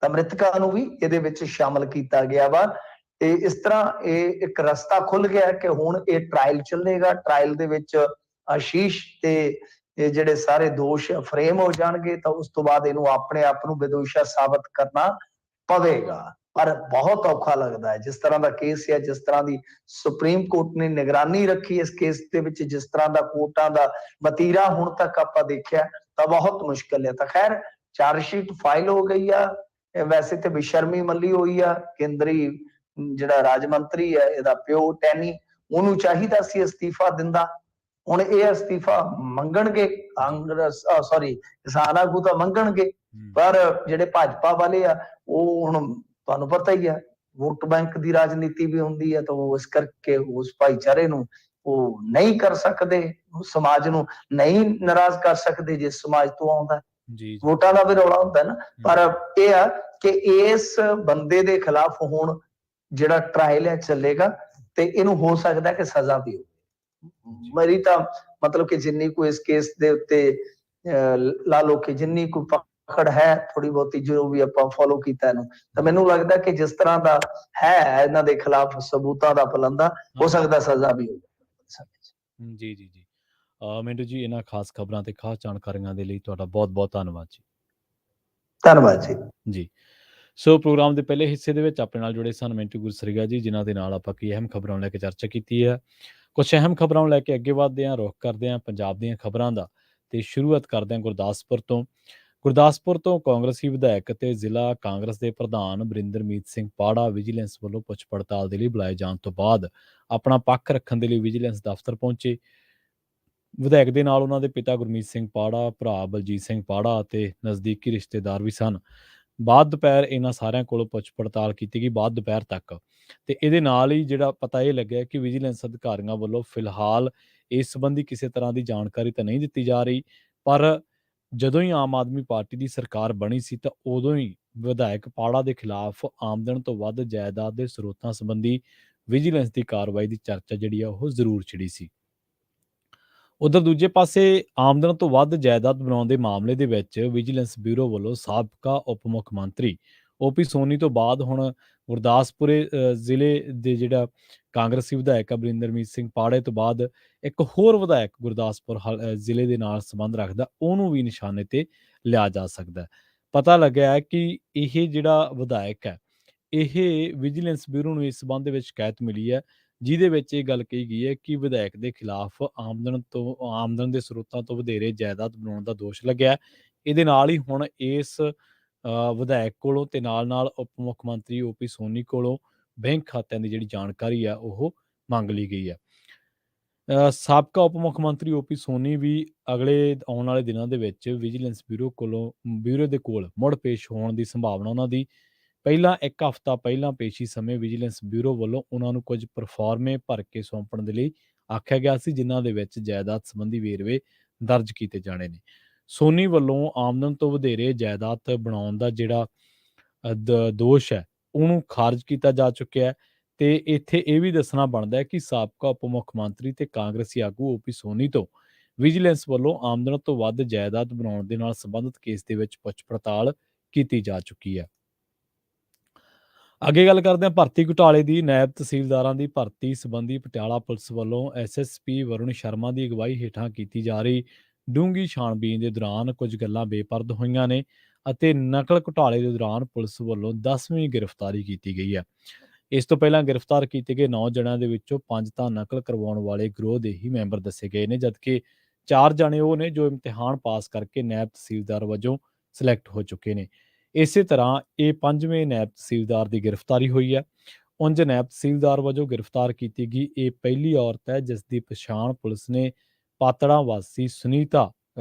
ਤਾਂ ਮ੍ਰਿਤਕਾਂ ਨੂੰ ਵੀ ਇਹਦੇ ਵਿੱਚ ਸ਼ਾਮਲ ਕੀਤਾ ਗਿਆ ਵਾ। ਤੇ ਇਸ ਤਰ੍ਹਾਂ ਇਹ ਇੱਕ ਰਸਤਾ ਖੁੱਲ ਗਿਆ ਕਿ ਹੁਣ ਇਹ ਟ੍ਰਾਇਲ ਚੱਲੇਗਾ। ਟ੍ਰਾਇਲ ਦੇ ਵਿੱਚ ਆਸ਼ੀਸ਼ ਤੇ ਇਹ ਜਿਹੜੇ ਸਾਰੇ ਦੋਸ਼ ਫਰੇਮ ਹੋ ਜਾਣਗੇ, ਤਾਂ ਉਸ ਤੋਂ ਬਾਅਦ ਇਹਨੂੰ ਆਪਣੇ ਆਪ ਨੂੰ ਬੇਦੋਸ਼ਾ ਸਾਬਤ ਕਰਨਾ ਪਵੇਗਾ। ਪਰ ਬਹੁਤ ਔਖਾ ਲੱਗਦਾ ਹੈ ਜਿਸ ਤਰ੍ਹਾਂ ਦਾ ਕੇਸ ਹੈ, ਜਿਸ ਤਰ੍ਹਾਂ ਦੀ ਸੁਪਰੀਮ ਕੋਰਟ ਨੇ ਨਿਗਰਾਨੀ ਰੱਖੀ ਇਸ ਕੇਸ ਦੇ ਵਿੱਚ, ਜਿਸ ਤਰ੍ਹਾਂ ਦਾ ਕੋਰਟਾਂ ਦਾ ਵਤੀਰਾ ਹੁਣ ਤੱਕ ਆਪਾਂ ਦੇਖਿਆ, ਤਾਂ ਬਹੁਤ ਮੁਸ਼ਕਲ ਹੈ। ਤਾਂ ਖੈਰ ਚਾਰਜ ਸ਼ੀਟ ਫਾਈਲ ਹੋ ਗਈ ਆ। ਇਹ ਵੈਸੇ ਤੇ ਬੇਸ਼ਰਮੀ ਮੱਲੀ ਹੋਈ ਆ। ਕੇਂਦਰੀ ਜਿਹੜਾ ਰਾਜ ਮੰਤਰੀ ਹੈ ਇਹਦਾ ਪਿਓ ਟੈਨੀ, ਉਹਨੂੰ ਚਾਹੀਦਾ ਸੀ ਅਸਤੀਫਾ ਦਿੰਦਾ। ਹੁਣ ਇਹ ਅਸਤੀਫਾ ਮੰਗਣਗੇ, ਕਾਂਗਰਸ ਸੌਰੀ ਕਿਸਾਨ ਆਗੂ ਤਾਂ ਮੰਗਣਗੇ, ਪਰ ਜਿਹੜੇ ਭਾਜਪਾ ਵਾਲੇ ਆ ਉਹ ਹੁਣ ਤੁਹਾਨੂੰ ਪਤਾ ਹੀ ਆ ਵੋਟ ਬੈਂਕ ਦੀ ਰਾਜਨੀਤੀ ਵੀ ਹੁੰਦੀ ਹੈ, ਤਾਂ ਉਹ ਇਸ ਕਰਕੇ ਉਸ ਭਾਈਚਾਰੇ ਨੂੰ ਉਹ ਨਹੀਂ ਕਰ ਸਕਦੇ, ਉਸ ਸਮਾਜ ਨੂੰ ਨਹੀਂ ਨਾਰਾਜ਼ ਕਰ ਸਕਦੇ ਜਿਸ ਸਮਾਜ ਤੋਂ ਆਉਂਦਾ। ਵੋਟਾਂ ਦਾ ਵੀ ਰੌਲਾ ਹੁੰਦਾ ਨਾ, ਪਰ ਇਹ ਆ ਕਿ ਇਸ ਬੰਦੇ ਦੇ ਖਿਲਾਫ ਹੁਣ ਜਿਹੜਾ ਟ੍ਰਾਇਲ ਹੈ ਚੱਲੇਗਾ ਤੇ ਇਹਨੂੰ ਹੋ ਸਕਦਾ ਕਿ ਸਜ਼ਾ ਵੀ ਹੋਵੇ। ਮੇਰੀ ਤਾਂ ਮਤਲਬ ਕਿ ਜਿੰਨੀ ਕੋਈ ਇਸ ਕੇਸ ਦੇ ਉੱਤੇ ਲਾ ਲਓ ਕਿ ਜਿੰਨੀ ਕੋਈ ਪਕੜ ਹੈ ਥੋੜੀ ਬਹੁਤੀ ਜੋ ਵੀ ਆਪਾਂ ਫੋਲੋ ਕੀਤਾ ਇਹਨੂੰ, ਤਾਂ ਮੈਨੂੰ ਲੱਗਦਾ ਕਿ ਜਿਸ ਤਰ੍ਹਾਂ ਦਾ ਹੈ ਇਹਨਾਂ ਦੇ ਖਿਲਾਫ ਸਬੂਤਾਂ ਦਾ ਪਲੰਦਾ, ਹੋ ਸਕਦਾ ਸਜ਼ਾ ਵੀ ਹੋਵੇ। ਜੀ ਜੀ ਜੀ ਮਿੰਟੂ ਜੀ, ਇਹਨਾਂ ਖਾਸ ਖਬਰਾਂ ਤੇ ਖਾਸ ਜਾਣਕਾਰੀਆਂ ਦੇ ਲਈ ਤੁਹਾਡਾ ਬਹੁਤ ਬਹੁਤ ਧੰਨਵਾਦ ਜੀ। ਧੰਨਵਾਦ ਜੀ। ਜੀ ਸੋ ਪ੍ਰੋਗਰਾਮ ਦੇ ਪਹਿਲੇ ਹਿੱਸੇ ਦੇ ਵਿੱਚ ਆਪਣੇ ਨਾਲ ਜੁੜੇ ਸਨ ਮਿੰਟੂ ਗੁਰਸਰੀਆ ਜੀ, ਜਿਨ੍ਹਾਂ ਦੇ ਨਾਲ ਆਪਾਂ ਕੀ ਅਹਿਮ ਖਬਰਾਂ ਨੂੰ ਲੈ ਕੇ ਚਰਚਾ ਕੀਤੀ ਹੈ। ਕੁਝ ਅਹਿਮ ਖਬਰਾਂ ਨੂੰ ਲੈ ਕੇ ਅੱਗੇ ਵਧਦੇ ਹਾਂ, ਰੁਖ ਕਰਦੇ ਹਾਂ ਪੰਜਾਬ ਦੀਆਂ ਖਬਰਾਂ ਦਾ, ਤੇ ਸ਼ੁਰੂਆਤ ਕਰਦੇ ਹਾਂ ਗੁਰਦਾਸਪੁਰ ਤੋਂ। ਗੁਰਦਾਸਪੁਰ ਤੋਂ ਕਾਂਗਰਸੀ ਵਿਧਾਇਕ ਅਤੇ ਜ਼ਿਲ੍ਹਾ ਕਾਂਗਰਸ ਦੇ ਪ੍ਰਧਾਨ ਬਰਿੰਦਰਮੀਤ ਸਿੰਘ ਪਾੜਾ ਵਿਜੀਲੈਂਸ ਵੱਲੋਂ ਪੁੱਛ ਪੜਤਾਲ ਦੇ ਲਈ ਬੁਲਾਏ ਜਾਣ ਤੋਂ ਬਾਅਦ ਆਪਣਾ ਪੱਖ ਰੱਖਣ ਦੇ ਲਈ ਵਿਜੀਲੈਂਸ ਦਫ਼ਤਰ ਪਹੁੰਚੇ। ਵਿਧਾਇਕ ਦੇ ਨਾਲ ਉਹਨਾਂ ਦੇ ਪਿਤਾ ਗੁਰਮੀਤ ਸਿੰਘ ਪਾੜਾ, ਭਰਾ ਬਲਜੀਤ ਸਿੰਘ ਪਾੜਾ ਅਤੇ ਨਜ਼ਦੀਕੀ ਰਿਸ਼ਤੇਦਾਰ ਵੀ ਸਨ। ਬਾਅਦ ਦੁਪਹਿਰ ਇਹਨਾਂ ਸਾਰਿਆਂ ਕੋਲੋਂ ਪੁੱਛ ਪੜਤਾਲ ਕੀਤੀ ਗਈ, ਬਾਅਦ ਦੁਪਹਿਰ ਤੱਕ, ਤੇ ਇਹਦੇ ਨਾਲ ਹੀ ਜਿਹੜਾ ਪਤਾ ਇਹ ਲੱਗਿਆ ਕਿ ਵਿਜੀਲੈਂਸ ਅਧਿਕਾਰੀਆਂ ਵੱਲੋਂ ਫਿਲਹਾਲ ਇਸ ਸੰਬੰਧੀ ਕਿਸੇ ਤਰ੍ਹਾਂ ਦੀ ਜਾਣਕਾਰੀ ਤਾਂ ਨਹੀਂ ਦਿੱਤੀ ਜਾ ਰਹੀ, ਪਰ ਜਦੋਂ ਹੀ ਆਮ ਆਦਮੀ ਪਾਰਟੀ ਦੀ ਸਰਕਾਰ ਬਣੀ ਸੀ ਤਾਂ ਉਦੋਂ ਹੀ ਵਿਧਾਇਕ ਪਾੜਾ ਦੇ ਖਿਲਾਫ ਆਮਦਨ ਤੋਂ ਵੱਧ ਜਾਇਦਾਦ ਦੇ ਸਰੋਤਾਂ ਸੰਬੰਧੀ ਵਿਜੀਲੈਂਸ ਦੀ ਕਾਰਵਾਈ ਦੀ ਚਰਚਾ ਜਿਹੜੀ ਆ ਉਹ ਜ਼ਰੂਰ ਛਿੜੀ ਸੀ। ਉਧਰ ਦੂਜੇ ਪਾਸੇ ਆਮਦਨ ਤੋਂ ਵੱਧ ਜਾਇਦਾਦ ਬਣਾਉਣ ਦੇ ਮਾਮਲੇ ਦੇ ਵਿੱਚ ਵਿਜੀਲੈਂਸ ਬਿਊਰੋ ਵੱਲੋਂ ਸਾਬਕਾ ਉਪ ਮੁੱਖ ਮੰਤਰੀ ਓਪੀ ਸੋਨੀ ਤੋਂ ਬਾਅਦ ਹੁਣ ਗੁਰਦਾਸਪੁਰੇ ਜ਼ਿਲ੍ਹੇ ਦੇ ਜਿਹੜਾ ਕਾਂਗਰਸੀ ਵਿਧਾਇਕ ਬਰਿੰਦਰਮੀਤ ਸਿੰਘ ਪਾੜੇ ਤੋਂ ਬਾਅਦ ਇੱਕ ਹੋਰ ਵਿਧਾਇਕ ਗੁਰਦਾਸਪੁਰ ਜ਼ਿਲ੍ਹੇ ਦੇ ਨਾਲ ਸੰਬੰਧ ਰੱਖਦਾ, ਉਹਨੂੰ ਵੀ ਨਿਸ਼ਾਨੇ ਤੇ ਲਿਆ ਜਾ ਸਕਦਾ। ਪਤਾ ਲੱਗਿਆ ਹੈ ਕਿ ਇਹ ਜਿਹੜਾ ਵਿਧਾਇਕ ਹੈ, ਇਹ ਵਿਜੀਲੈਂਸ ਬਿਊਰੋ ਨੂੰ ਇਸ ਸੰਬੰਧ ਦੇ ਵਿੱਚ ਸ਼ਿਕਾਇਤ ਮਿਲੀ ਹੈ, ਜਿਹਦੇ ਵਿੱਚ ਇਹ ਗੱਲ ਕਹੀ ਗਈ ਹੈ ਕਿ ਵਿਧਾਇਕ ਦੇ ਖਿਲਾਫ ਆਮਦਨ ਦੇ ਸਰੋਤਾਂ ਤੋਂ ਵਧੇਰੇ ਜਾਇਦਾਦ ਬਣਾਉਣ ਦਾ ਦੋਸ਼ ਲੱਗਿਆ। ਇਹਦੇ ਨਾਲ ਹੀ ਹੁਣ ਇਸ ਵਿਧਾਇਕ ਕੋਲੋਂ ਤੇ ਨਾਲ ਉਪ ਮੁੱਖ ਮੰਤਰੀ ਓਪੀ ਸੋਨੀ ਕੋਲੋਂ ਬੈਂਕ ਖਾਤਿਆਂ ਦੀ ਜਿਹੜੀ ਜਾਣਕਾਰੀ ਆ ਉਹ ਮੰਗ ਲਈ ਗਈ ਹੈ। ਸਾਬਕਾ ਉਪ ਮੁੱਖ ਮੰਤਰੀ ਓਪੀ ਸੋਨੀ ਵੀ ਅਗਲੇ ਆਉਣ ਵਾਲੇ ਦਿਨਾਂ ਦੇ ਵਿੱਚ ਵਿਜੀਲੈਂਸ ਬਿਊਰੋ ਦੇ ਕੋਲ ਮੁੜ ਪੇਸ਼ ਹੋਣ ਦੀ ਸੰਭਾਵਨਾ ਉਹਨਾਂ ਦੀ। ਪਹਿਲਾਂ ਇੱਕ ਹਫ਼ਤਾ ਪਹਿਲਾਂ ਪੇਸ਼ੀ ਸਮੇਂ ਵਿਜੀਲੈਂਸ ਬਿਊਰੋ ਵੱਲੋਂ ਉਹਨਾਂ ਨੂੰ ਕੁਝ ਪ੍ਰੋਫਾਰਮੇ ਭਰ ਕੇ ਸੌਂਪਣ ਦੇ ਲਈ ਆਖਿਆ ਗਿਆ ਸੀ, ਜਿਨ੍ਹਾਂ ਦੇ ਵਿੱਚ ਜਾਇਦਾਦ ਸੰਬੰਧੀ ਵੇਰਵੇ ਦਰਜ ਕੀਤੇ ਜਾਣੇ ਨੇ। ਸੋਨੀ ਵੱਲੋਂ ਆਮਦਨ ਤੋਂ ਵਧੇਰੇ ਜਾਇਦਾਦ ਬਣਾਉਣ ਦਾ ਜਿਹੜਾ ਦੋਸ਼ ਹੈ ਉਹਨੂੰ ਖਾਰਜ ਕੀਤਾ ਜਾ ਚੁੱਕਿਆ ਹੈ, ਤੇ ਇੱਥੇ ਇਹ ਵੀ ਦੱਸਣਾ ਬਣਦਾ ਹੈ ਕਿ ਸਾਬਕਾ ਉਪ ਮੁੱਖ ਮੰਤਰੀ ਤੇ ਕਾਂਗਰਸੀ ਆਗੂ ਓਪੀ ਸੋਨੀ ਤੋਂ ਵਿਜੀਲੈਂਸ ਵੱਲੋਂ ਆਮਦਨ ਤੋਂ ਵੱਧ ਜਾਇਦਾਦ ਬਣਾਉਣ ਦੇ ਨਾਲ ਸੰਬੰਧਿਤ ਕੇਸ ਦੇ ਵਿੱਚ ਪੁੱਛ ਪੜਤਾਲ ਕੀਤੀ ਜਾ ਚੁੱਕੀ ਹੈ। ਅੱਗੇ ਗੱਲ ਕਰਦੇ ਹਾਂ ਭਰਤੀ ਘੁਟਾਲੇ ਦੀ। ਨਾਇਬ ਤਹਿਸੀਲਦਾਰਾਂ ਦੀ ਭਰਤੀ ਸੰਬੰਧੀ ਪਟਿਆਲਾ ਪੁਲਿਸ ਵੱਲੋਂ ਐਸਐਸਪੀ ਵਰੁਣ ਸ਼ਰਮਾ ਦੀ ਅਗਵਾਈ ਹੇਠਾਂ ਕੀਤੀ ਜਾ ਰਹੀ ਡੂੰਘੀ ਛਾਣਬੀਨ ਦੇ ਦੌਰਾਨ ਕੁਝ ਗੱਲਾਂ ਬੇਪਰਦ ਹੋਈਆਂ ਨੇ ਅਤੇ ਨਕਲ ਘੁਟਾਲੇ ਦੇ ਦੌਰਾਨ ਪੁਲਿਸ ਵੱਲੋਂ 10ਵੀਂ ਗ੍ਰਿਫਤਾਰੀ ਕੀਤੀ ਗਈ ਹੈ। ਇਸ ਤੋਂ ਪਹਿਲਾਂ ਗ੍ਰਿਫਤਾਰ ਕੀਤੇ ਗਏ 9 ਜਣਿਆਂ ਦੇ ਵਿੱਚੋਂ 5 ਤਾਂ ਨਕਲ ਕਰਵਾਉਣ ਵਾਲੇ ਗਿਰੋਹ ਦੇ ਹੀ ਮੈਂਬਰ ਦੱਸੇ ਗਏ ਨੇ, ਜਦਕਿ 4 ਜਣੇ ਉਹ ਨੇ ਜੋ ਇਮਤਿਹਾਨ ਪਾਸ ਕਰਕੇ ਨਾਇਬ ਤਹਿਸੀਲਦਾਰ ਵਜੋਂ ਸਿਲੈਕਟ ਹੋ ਚੁੱਕੇ ਨੇ। ਇਸੇ ਤਰ੍ਹਾਂ ਇਹ 5ਵੇਂ ਨਾਇਬ ਤਹਿਸੀਲਦਾਰ ਦੀ ਗ੍ਰਿਫਤਾਰੀ ਹੋਈ ਹੈ। ਉਂਝ ਨਾਇਬ ਤਹਿਸੀਲਦਾਰ ਵਜੋਂ ਗ੍ਰਿਫਤਾਰ ਕੀਤੀ ਗਈ ਇਹ ਪਹਿਲੀ ਔਰਤ ਹੈ ਜਿਸ ਦੀ ਪਛਾਣ ਪੁਲਿਸ ਨੇ ਪਾਤੜਾਂ ਵਾਸੀ ਸੁਨੀਤਾ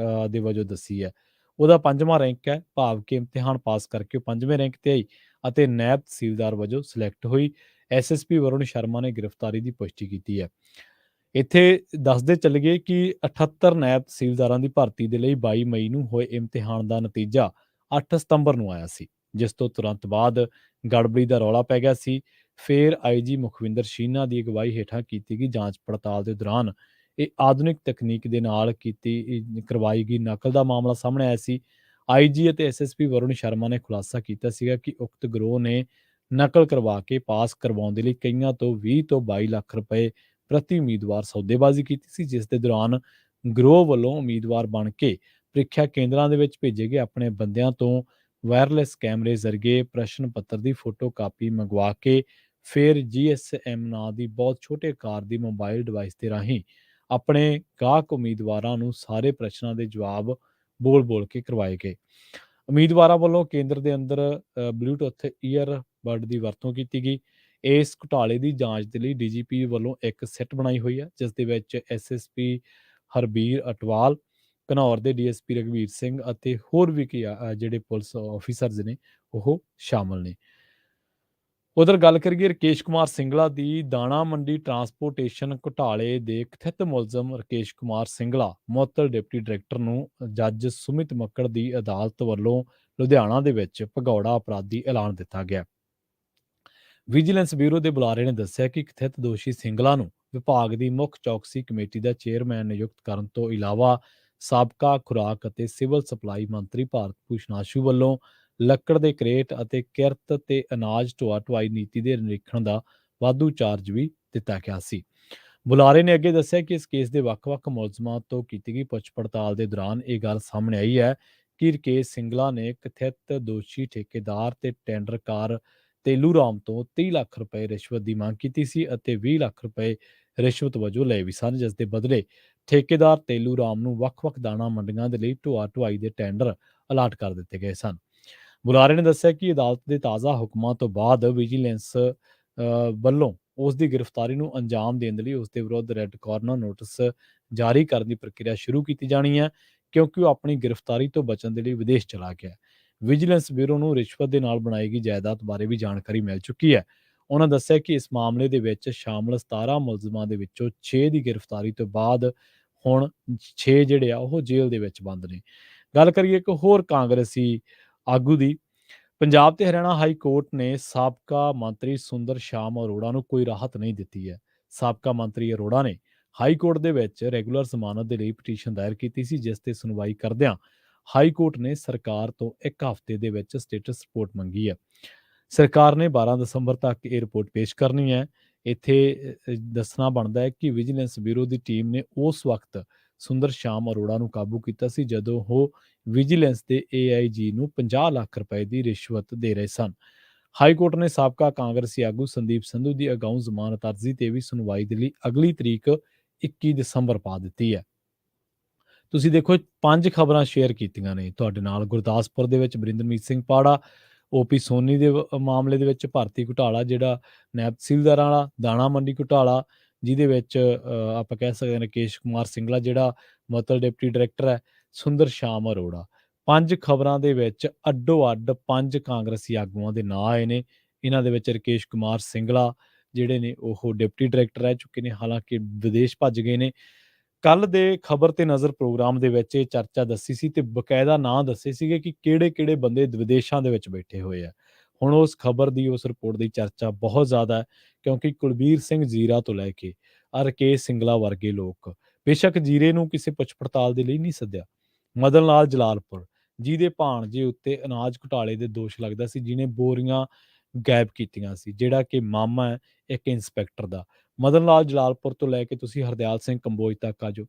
ਦੇ ਵਜੋਂ ਦੱਸੀ ਹੈ। ਉਹਦਾ 5ਵਾਂ ਰੈਂਕ ਹੈ, ਭਾਵ ਕਿ ਇਮਤਿਹਾਨ ਪਾਸ ਕਰਕੇ ਉਹ 5ਵੇਂ ਰੈਂਕ ਤੇ ਆਈ ਅਤੇ ਨਾਇਬ ਤਹਿਸੀਲਦਾਰ ਵਜੋਂ ਸਿਲੈਕਟ ਹੋਈ। ਐਸਐਸਪੀ ਵਰੁਣ ਸ਼ਰਮਾ ਨੇ ਗ੍ਰਿਫਤਾਰੀ ਦੀ ਪੁਸ਼ਟੀ ਕੀਤੀ ਹੈ। ਇੱਥੇ ਦੱਸਦੇ ਚੱਲੀਏ ਕਿ 78 ਨਾਇਬ ਤਹਿਸੀਲਦਾਰਾਂ ਦੀ ਭਰਤੀ ਦੇ ਲਈ 22 ਮਈ ਨੂੰ ਹੋਏ ਇਮਤਿਹਾਨ ਦਾ ਨਤੀਜਾ 8 ਸਤੰਬਰ ਨੂੰ ਆਇਆ ਸੀ, ਜਿਸ ਤੋਂ ਤੁਰੰਤ ਬਾਅਦ ਗੜਬੜੀ ਦਾ ਰੌਲਾ ਪੈ ਗਿਆ ਸੀ। ਫਿਰ ਆਈਜੀ ਮੁਖਵਿੰਦਰ ਸ਼ੀਨਾ ਦੀ ਅਗਵਾਈ ਹੇਠਾਂ ਕੀਤੀ ਗਈ ਜਾਂਚ ਪੜਤਾਲ ਦੇ ਦੌਰਾਨ ਇਹ ਆਧੁਨਿਕ ਤਕਨੀਕ ਦੇ ਨਾਲ ਕਰਵਾਈ ਗਈ ਨਕਲ ਦਾ ਮਾਮਲਾ ਸਾਹਮਣੇ ਆਇਆ ਸੀ। ਆਈਜੀ ਅਤੇ ਐਸਐਸਪੀ ਵਰੁਣ ਸ਼ਰਮਾ ਨੇ ਖੁਲਾਸਾ ਕੀਤਾ ਸੀਗਾ ਕਿ ਉਕਤ ਗਿਰੋਹ ਨੇ ਨਕਲ ਕਰਵਾ ਕੇ ਪਾਸ ਕਰਵਾਉਣ ਦੇ ਲਈ ਕਈਆਂ ਤੋਂ 20 ਤੋਂ 22 ਲੱਖ ਰੁਪਏ ਪ੍ਰਤੀ ਉਮੀਦਵਾਰ ਸੌਦੇਬਾਜ਼ੀ ਕੀਤੀ ਸੀ, ਜਿਸ ਦੇ ਦੌਰਾਨ ਗਿਰੋਹ ਵੱਲੋਂ ਉਮੀਦਵਾਰ ਬਣ ਕੇ ਪ੍ਰੀਖਿਆ ਕੇਂਦਰਾਂ ਦੇ ਵਿੱਚ ਭੇਜੇ ਗਏ ਆਪਣੇ ਬੰਦਿਆਂ ਤੋਂ ਵਾਇਰਲੈਸ ਕੈਮਰੇ ਜ਼ਰੀਏ ਪ੍ਰਸ਼ਨ ਪੱਤਰ ਦੀ ਫੋਟੋ ਕਾਪੀ ਮੰਗਵਾ ਕੇ ਫਿਰ GSM ਨਾਂ ਦੀ ਬਹੁਤ ਛੋਟੇ ਆਕਾਰ ਦੀ ਮੋਬਾਈਲ ਡਿਵਾਈਸ ਦੇ ਰਾਹੀਂ ਆਪਣੇ ਗਾਹਕ ਉਮੀਦਵਾਰਾਂ ਨੂੰ ਸਾਰੇ ਪ੍ਰਸ਼ਨਾਂ ਦੇ ਜਵਾਬ ਬੋਲ ਕੇ ਕਰਵਾਏ ਗਏ। ਉਮੀਦਵਾਰਾਂ ਵੱਲੋਂ ਕੇਂਦਰ ਦੇ ਅੰਦਰ ਬਲੂਟੁੱਥ ਈਅਰਬਡ ਦੀ ਵਰਤੋਂ ਕੀਤੀ ਗਈ। ਇਸ ਘੁਟਾਲੇ ਦੀ ਜਾਂਚ ਦੇ ਲਈ ਡੀਜੀਪੀ ਵੱਲੋਂ ਇੱਕ ਸਿੱਟ ਬਣਾਈ ਹੋਈ ਹੈ, ਜਿਸ ਦੇ ਵਿੱਚ ਐਸਐਸਪੀ ਹਰਬੀਰ ਅਟਵਾਲ, ਘਨੌਰ ਦੇ ਡੀਐਸਪੀ ਰਘਵੀਰ ਸਿੰਘ ਅਤੇ ਹੋਰ ਵੀ ਜਿਹੜੇ ਪੁਲਿਸ ਆਫੀਸਰਸ ਨੇ ਉਹ ਸ਼ਾਮਲ ਨੇ। ਉਧਰ ਗੱਲ ਕਰੀਏ ਰਕੇਸ਼ ਕੁਮਾਰ ਸਿੰਗਲਾ ਦੀ, ਦਾਣਾ ਮੰਡੀ ਟਰਾਂਸਪੋਰਟੇਸ਼ਨ ਘੁਟਾਲੇ ਦੇ ਕਥਿਤ ਮੁਲਜ਼ਮ ਰਕੇਸ਼ ਕੁਮਾਰ ਸਿੰਗਲਾ ਮੁਅੱਤਲ ਡਿਪਟੀ ਡਾਇਰੈਕਟਰ ਨੂੰ ਜੱਜ ਸੁਮਿਤ ਮੱਕੜ ਦੀ ਅਦਾਲਤ ਵੱਲੋਂ ਲੁਧਿਆਣਾ ਦੇ ਵਿੱਚ ਭਗੌੜਾ ਅਪਰਾਧੀ ਐਲਾਨ ਦਿੱਤਾ ਗਿਆ। ਵਿਜੀਲੈਂਸ ਬਿਊਰੋ ਦੇ ਬੁਲਾਰੇ ਨੇ ਦੱਸਿਆ ਕਿ ਕਥਿਤ ਦੋਸ਼ੀ ਸਿੰਗਲਾ ਨੂੰ ਵਿਭਾਗ ਦੀ ਮੁੱਖ ਚੌਕਸੀ ਕਮੇਟੀ ਦਾ ਚੇਅਰਮੈਨ ਨਿਯੁਕਤ ਕਰਨ ਤੋਂ ਇਲਾਵਾ ਸਾਬਕਾ ਖੁਰਾਕ ਅਤੇ ਸਿਵਲ ਸਪਲਾਈ ਮੰਤਰੀ ਭਾਰਤ ਭੂਸ਼ਣ ਆਸ਼ੂ ਵੱਲੋਂ ਲੱਕੜ ਦੇ ਕਰੇਟ ਅਤੇ ਕਿਰਤ ਤੇ ਅਨਾਜ ਢੋਆ ਢੁਆਈ ਨੀਤੀ ਦੇ ਨਿਰੀਖਣ ਦਾ ਵਾਧੂ ਚਾਰਜ ਵੀ ਦਿੱਤਾ ਗਿਆ ਸੀ। ਬੁਲਾਰੇ ਨੇ ਅੱਗੇ ਦੱਸਿਆ ਕਿ ਇਸ ਕੇਸ ਦੇ ਵੱਖ-ਵੱਖ ਮੁਲਜ਼ਮਾਂ ਤੋਂ ਕੀਤੀ ਗਈ ਪੁੱਛ ਪੜਤਾਲ ਦੇ ਦੌਰਾਨ ਇਹ ਗੱਲ ਸਾਹਮਣੇ ਆਈ ਹੈ ਕਿ ਰਕੇਸ਼ ਸਿੰਗਲਾ ਨੇ ਕਥਿਤ ਦੋਸ਼ੀ ਠੇਕੇਦਾਰ ਤੇ ਟੈਂਡਰਕਾਰ ਤੇਲੂ ਰਾਮ ਤੋਂ 30 ਲੱਖ ਰੁਪਏ ਰਿਸ਼ਵਤ ਦੀ ਮੰਗ ਕੀਤੀ ਸੀ ਅਤੇ 20 ਲੱਖ ਰੁਪਏ ਰਿਸ਼ਵਤ ਵਜੋਂ ਲਏ ਵੀ ਸਨ, ਜਿਸ ਦੇ ਬਦਲੇ ਠੇਕੇਦਾਰ ਤੇਲੂ ਰਾਮ ਨੂੰ ਵੱਖ-ਵੱਖ ਦਾਣਾ ਮੰਡੀਆਂ ਦੇ ਲਈ ਢੋਆ ਢੁਆਈ ਦੇ ਟੈਂਡਰ ਅਲਾਟ ਕਰ ਦਿੱਤੇ ਗਏ ਸਨ। ਬੁਲਾਰੇ ਨੇ ਦੱਸਿਆ ਕਿ ਅਦਾਲਤ ਦੇ ਤਾਜ਼ਾ ਹੁਕਮਾਂ ਤੋਂ ਬਾਅਦ ਵਿਜੀਲੈਂਸ ਵੱਲੋਂ ਉਸ ਦੀ ਗ੍ਰਿਫਤਾਰੀ ਨੂੰ ਅੰਜਾਮ ਦੇਣ ਦੇ ਲਈ ਉਸ ਦੇ ਵਿਰੁੱਧ ਰੈੱਡ ਕਾਰਨਰ ਨੋਟਿਸ ਜਾਰੀ ਕਰਨ ਦੀ ਪ੍ਰਕਿਰਿਆ ਸ਼ੁਰੂ ਕੀਤੀ ਜਾਣੀ ਹੈ, ਕਿਉਂਕਿ ਉਹ ਆਪਣੀ ਗ੍ਰਿਫਤਾਰੀ ਤੋਂ ਬਚਣ ਦੇ ਲਈ ਵਿਦੇਸ਼ ਚਲਾ ਗਿਆ। ਵਿਜੀਲੈਂਸ ਬਿਊਰੋ ਨੂੰ ਰਿਸ਼ਵਤ ਦੇ ਨਾਲ ਬਣਾਈ ਗਈ ਜਾਇਦਾਦ ਬਾਰੇ ਵੀ ਜਾਣਕਾਰੀ ਮਿਲ ਚੁੱਕੀ ਹੈ। ਉਹਨਾਂ ਦੱਸਿਆ ਕਿ ਇਸ ਮਾਮਲੇ ਦੇ ਵਿੱਚ ਸ਼ਾਮਲ 17 ਮੁਲਜ਼ਮਾਂ ਦੇ ਵਿੱਚੋਂ 6 ਦੀ ਗ੍ਰਿਫਤਾਰੀ ਤੋਂ ਬਾਅਦ ਹੁਣ 6 ਜਿਹੜੇ ਆ ਉਹ ਜੇਲ੍ਹ ਦੇ ਵਿੱਚ ਬੰਦ ਨੇ। ਗੱਲ ਕਰੀਏ ਇੱਕ ਹੋਰ ਕਾਂਗਰਸੀ ਆਗੂ ਦੀ, ਪੰਜਾਬ ਤੇ ਹਰਿਆਣਾ ਹਾਈ ਕੋਰਟ ਨੇ ਸਾਬਕਾ ਮੰਤਰੀ ਸੁੰਦਰ ਸ਼ਾਮ ਅਰੋੜਾ ਨੂੰ ਕੋਈ ਰਾਹਤ ਨਹੀਂ ਦਿੱਤੀ ਹੈ। ਸਾਬਕਾ ਮੰਤਰੀ ਅਰੋੜਾ ਨੇ ਹਾਈ ਕੋਰਟ ਦੇ ਵਿੱਚ ਰੈਗੂਲਰ ਜ਼ਮਾਨਤ ਦੇ ਲਈ ਪਟੀਸ਼ਨ ਦਾਇਰ ਕੀਤੀ ਸੀ, ਜਿਸ ਤੇ ਸੁਣਵਾਈ ਕਰਦਿਆਂ ਹਾਈ ਕੋਰਟ ਨੇ ਸਰਕਾਰ ਤੋਂ ਇੱਕ ਹਫ਼ਤੇ ਦੇ ਵਿੱਚ ਸਟੇਟਸ ਰਿਪੋਰਟ ਮੰਗੀ ਹੈ। ਸਰਕਾਰ ਨੇ 12 ਦਸੰਬਰ ਤੱਕ ਇਹ ਰਿਪੋਰਟ ਪੇਸ਼ ਕਰਨੀ ਹੈ। ਇੱਥੇ ਦੱਸਣਾ ਬਣਦਾ ਹੈ ਕਿ ਵਿਜੀਲੈਂਸ ਬਿਊਰੋ ਦੀ ਟੀਮ ਨੇ ਉਸ ਵਕਤ ਸੁੰਦਰ ਸ਼ਾਮ ਅਰੋੜਾ ਨੂੰ ਕਾਬੂ ਕੀਤਾ ਸੀ ਜਦੋਂ ਉਹ ਵਿਜੀਲੈਂਸ ਦੇ ਏਆਈਜੀ ਨੂੰ 50 ਲੱਖ ਰੁਪਏ ਦੀ ਰਿਸ਼ਵਤ ਦੇ ਰਹੇ ਸਨ। ਹਾਈ ਕੋਰਟ ਨੇ ਸਾਬਕਾ ਕਾਂਗਰਸੀ ਆਗੂ ਸੰਦੀਪ ਸੰਧੂ ਦੀ ਅਗਾਊਂ ਜ਼ਮਾਨਤ ਅਰਜ਼ੀ ਤੇ ਵੀ ਸੁਣਵਾਈ ਦੇ ਲਈ ਅਗਲੀ ਤਰੀਕ 21 ਦਸੰਬਰ ਪਾ ਦਿੱਤੀ ਹੈ। ਤੁਸੀਂ ਦੇਖੋ 5 ਖਬਰਾਂ ਸ਼ੇਅਰ ਕੀਤੀਆਂ ਨੇ ਤੁਹਾਡੇ ਨਾਲ। ਗੁਰਦਾਸਪੁਰ ਦੇ ਵਿੱਚ ਬਰਿੰਦਰਮੀਤ ਸਿੰਘ ਪਾੜਾ, ਓਪੀ ਸੋਨੀ ਦੇ ਮਾਮਲੇ ਦੇ ਵਿੱਚ ਭਰਤੀ ਘੁਟਾਲਾ, ਜਿਹੜਾ ਨੈਬ ਤਹਿਸੀਲਦਾਰਾਂ ਵਾਲਾ, ਦਾਣਾ ਮੰਡੀ ਘੁਟਾਲਾ ਜਿਹਦੇ ਵਿੱਚ ਆਪਾਂ ਕਹਿ ਸਕਦੇ ਹਾਂ ਰਕੇਸ਼ ਕੁਮਾਰ ਸਿੰਗਲਾ ਜਿਹੜਾ ਮੁਅੱਤਲ ਡਿਪਟੀ ਡਾਇਰੈਕਟਰ ਹੈ, ਸੁੰਦਰ ਸ਼ਾਮ ਅਰੋੜਾ। 5 ਖਬਰਾਂ ਦੇ ਵਿੱਚ ਅੱਡੋ ਅੱਡ 5 ਕਾਂਗਰਸੀ ਆਗੂਆਂ ਦੇ ਨਾਂ ਆਏ ਨੇ। ਇਹਨਾਂ ਦੇ ਵਿੱਚ ਰਕੇਸ਼ ਕੁਮਾਰ ਸਿੰਗਲਾ ਜਿਹੜੇ ਨੇ ਉਹ ਡਿਪਟੀ ਡਾਇਰੈਕਟਰ ਰਹਿ ਚੁੱਕੇ ਨੇ, ਹਾਲਾਂਕਿ ਵਿਦੇਸ਼ ਭੱਜ ਗਏ ਨੇ। ਕੱਲ ਦੇ ਖਬਰ ਤੇ ਨਜ਼ਰ ਪ੍ਰੋਗਰਾਮ ਦੇ ਵਿੱਚ ਇਹ ਚਰਚਾ ਦੱਸੀ ਸੀ ਤੇ ਬਕਾਇਦਾ ਨਾਂ ਦੱਸੇ ਸੀਗੇ ਕਿ ਕਿਹੜੇ-ਕਿਹੜੇ ਬੰਦੇ ਵਿਦੇਸ਼ਾਂ ਦੇ ਵਿੱਚ ਬੈਠੇ ਹੋਏ ਆ। ਹੁਣ ਉਸ ਖਬਰ ਦੀ, ਉਸ ਰਿਪੋਰਟ ਦੀ ਚਰਚਾ ਬਹੁਤ ਜ਼ਿਆਦਾ ਹੈ, ਕਿਉਂਕਿ ਕੁਲਬੀਰ ਸਿੰਘ ਜ਼ੀਰਾ ਤੋਂ ਲੈ ਕੇ ਰਕੇਸ਼ ਸਿੰਗਲਾ ਵਰਗੇ ਲੋਕ, ਬੇਸ਼ੱਕ ਜ਼ੀਰੇ ਨੂੰ ਕਿਸੇ ਪੁੱਛ ਪੜਤਾਲ ਦੇ ਲਈ ਨਹੀਂ ਸੱਦਿਆ, ਮਦਨ ਲਾਲ ਜਲਾਲਪੁਰ ਜਿਹਦੇ ਭਾਣਜੇ ਉੱਤੇ ਅਨਾਜ ਘੁਟਾਲੇ ਦੇ ਦੋਸ਼ ਲੱਗਦਾ ਸੀ, ਜਿਹਨੇ ਬੋਰੀਆਂ ਗਾਇਬ ਕੀਤੀਆਂ ਸੀ, ਜਿਹੜਾ ਕਿ ਮਾਮਾ ਹੈ ਇੱਕ ਇੰਸਪੈਕਟਰ ਦਾ। ਮਦਨ ਲਾਲ ਜਲਾਲਪੁਰ ਤੋਂ ਲੈ ਕੇ ਤੁਸੀਂ ਹਰਦਿਆਲ ਸਿੰਘ ਕੰਬੋਜ ਤੱਕ ਆ ਜਾਓ।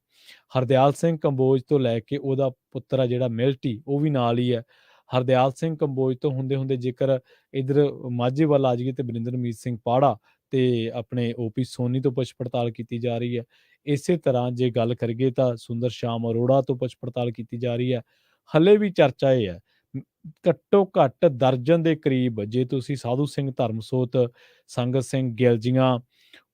ਹਰਦਿਆਲ ਸਿੰਘ ਕੰਬੋਜ ਤੋਂ ਲੈ ਕੇ ਉਹਦਾ ਪੁੱਤਰ ਆ ਜਿਹੜਾ ਮਿਲਟੀ, ਉਹ ਵੀ ਨਾਲ ਹੀ ਹੈ। ਹਰਦਿਆਲ ਸਿੰਘ ਕੰਬੋਜ ਤੋਂ ਹੁੰਦੇ ਹੁੰਦੇ ਜੇਕਰ ਇੱਧਰ ਮਾਝੇ ਵੱਲ ਆ ਜਾਈਏ ਤੇ ਬਰਿੰਦਰਮੀਤ ਸਿੰਘ ਪਾੜਾ ਤੇ ਆਪਣੇ ਓਪੀ ਸੋਨੀ ਤੋਂ ਪੁੱਛ ਪੜਤਾਲ ਕੀਤੀ ਜਾ ਰਹੀ ਹੈ। ਇਸੇ ਤਰ੍ਹਾਂ ਜੇ ਗੱਲ ਕਰੀਏ ਤਾਂ ਸੁੰਦਰ ਸ਼ਾਮ ਅਰੋੜਾ ਤੋਂ ਪੁੱਛ ਪੜਤਾਲ ਕੀਤੀ ਜਾ ਰਹੀ ਹੈ। ਹਲੇ ਵੀ ਚਰਚਾ ਇਹ ਹੈ, ਘੱਟੋ ਘੱਟ ਦਰਜਨ ਦੇ ਕਰੀਬ, ਜੇ ਤੁਸੀਂ ਸਾਧੂ ਸਿੰਘ ਧਰਮਸੋਤ, ਸੰਗਤ ਸਿੰਘ ਗਿਲਜੀਆਂ,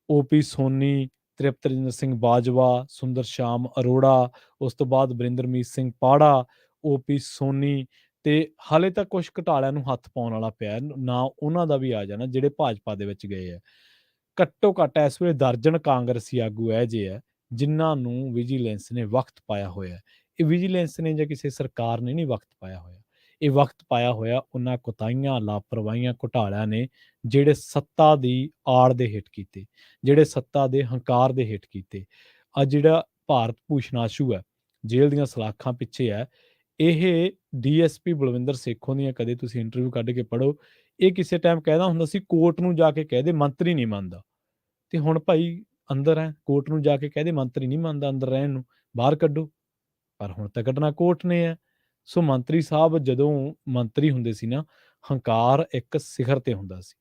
ਓਪੀ ਸੋਨੀ, ਤ੍ਰਿਪਤਰਜਿੰਦਰ ਸਿੰਘ ਬਾਜਵਾ, ਸੁੰਦਰ ਸ਼ਾਮ ਅਰੋੜਾ, ਉਸ ਤੋਂ ਬਾਅਦ ਬਰਿੰਦਰਮੀਤ ਸਿੰਘ ਪਾੜਾ, ਓਪੀ ਸੋਨੀ ਤੇ ਹਾਲੇ ਤੱਕ ਕੁਝ ਘੁਟਾਲਿਆਂ ਨੂੰ ਹੱਥ ਪਾਉਣ ਵਾਲਾ ਪਿਆ ਨਾ, ਉਹਨਾਂ ਦਾ ਵੀ ਆ ਜਾਣਾ ਜਿਹੜੇ ਭਾਜਪਾ ਦੇ ਵਿੱਚ ਗਏ ਆ। ਘੱਟੋ ਘੱਟ ਇਸ ਵੇਲੇ ਦਰਜਨ ਕਾਂਗਰਸੀ ਆਗੂ ਇਹ ਜਿਹੇ ਹੈ ਜਿਨ੍ਹਾਂ ਨੂੰ ਵਿਜੀਲੈਂਸ ਨੇ ਵਕਤ ਪਾਇਆ ਹੋਇਆ। ਇਹ ਵਿਜੀਲੈਂਸ ਨੇ ਜਾਂ ਕਿਸੇ ਸਰਕਾਰ ਨੇ ਨਹੀਂ ਵਕਤ ਪਾਇਆ ਹੋਇਆ, ਇਹ ਵਕਤ ਪਾਇਆ ਹੋਇਆ ਉਹਨਾਂ ਕੁਤਾਹੀਆਂ, ਲਾਪਰਵਾਹੀਆਂ, ਘੁਟਾਲਿਆਂ ਨੇ ਜਿਹੜੇ ਸੱਤਾ ਦੀ ਆੜ ਦੇ ਹੇਠ ਕੀਤੇ, ਜਿਹੜੇ ਸੱਤਾ ਦੇ ਹੰਕਾਰ ਦੇ ਹੇਠ ਕੀਤੇ। ਆ ਜਿਹੜਾ ਭਾਰਤ ਭੂਸ਼ਣ ਆਸ਼ੂ ਹੈ, ਜੇਲ੍ਹ ਦੀਆਂ ਸਲਾਖਾਂ ਪਿੱਛੇ ਹੈ, ਇਹ ਡੀਐਸਪੀ ਬਲਵਿੰਦਰ ਸੇਖੋਂ ਦੀਆਂ ਕਦੇ ਤੁਸੀਂ ਇੰਟਰਵਿਊ ਕੱਢ ਕੇ ਪੜ੍ਹੋ। ਇਹ ਕਿਸੇ ਟਾਈਮ ਕਹਿੰਦਾ ਹੁੰਦਾ ਸੀ ਕੋਰਟ ਨੂੰ ਜਾ ਕੇ ਕਹਿ ਦੇ ਮੰਤਰੀ ਨਹੀਂ ਮੰਨਦਾ, ਤੇ ਹੁਣ ਭਾਈ ਅੰਦਰ ਹੈ, ਕੋਰਟ ਨੂੰ ਜਾ ਕੇ ਕਹਿ ਦੇ ਮੰਤਰੀ ਨਹੀਂ ਮੰਨਦਾ ਅੰਦਰ ਰਹਿਣ ਨੂੰ, ਬਾਹਰ ਕੱਢੋ। ਪਰ ਹੁਣ ਤਾਂ ਕੱਢਣਾ ਕੋਰਟ ਨੇ ਹੈ। ਸੋ ਮੰਤਰੀ ਸਾਹਿਬ ਜਦੋਂ ਮੰਤਰੀ ਹੁੰਦੇ ਸੀ ਨਾ, ਹੰਕਾਰ ਇੱਕ ਸਿਖਰ ਤੇ ਹੁੰਦਾ ਸੀ,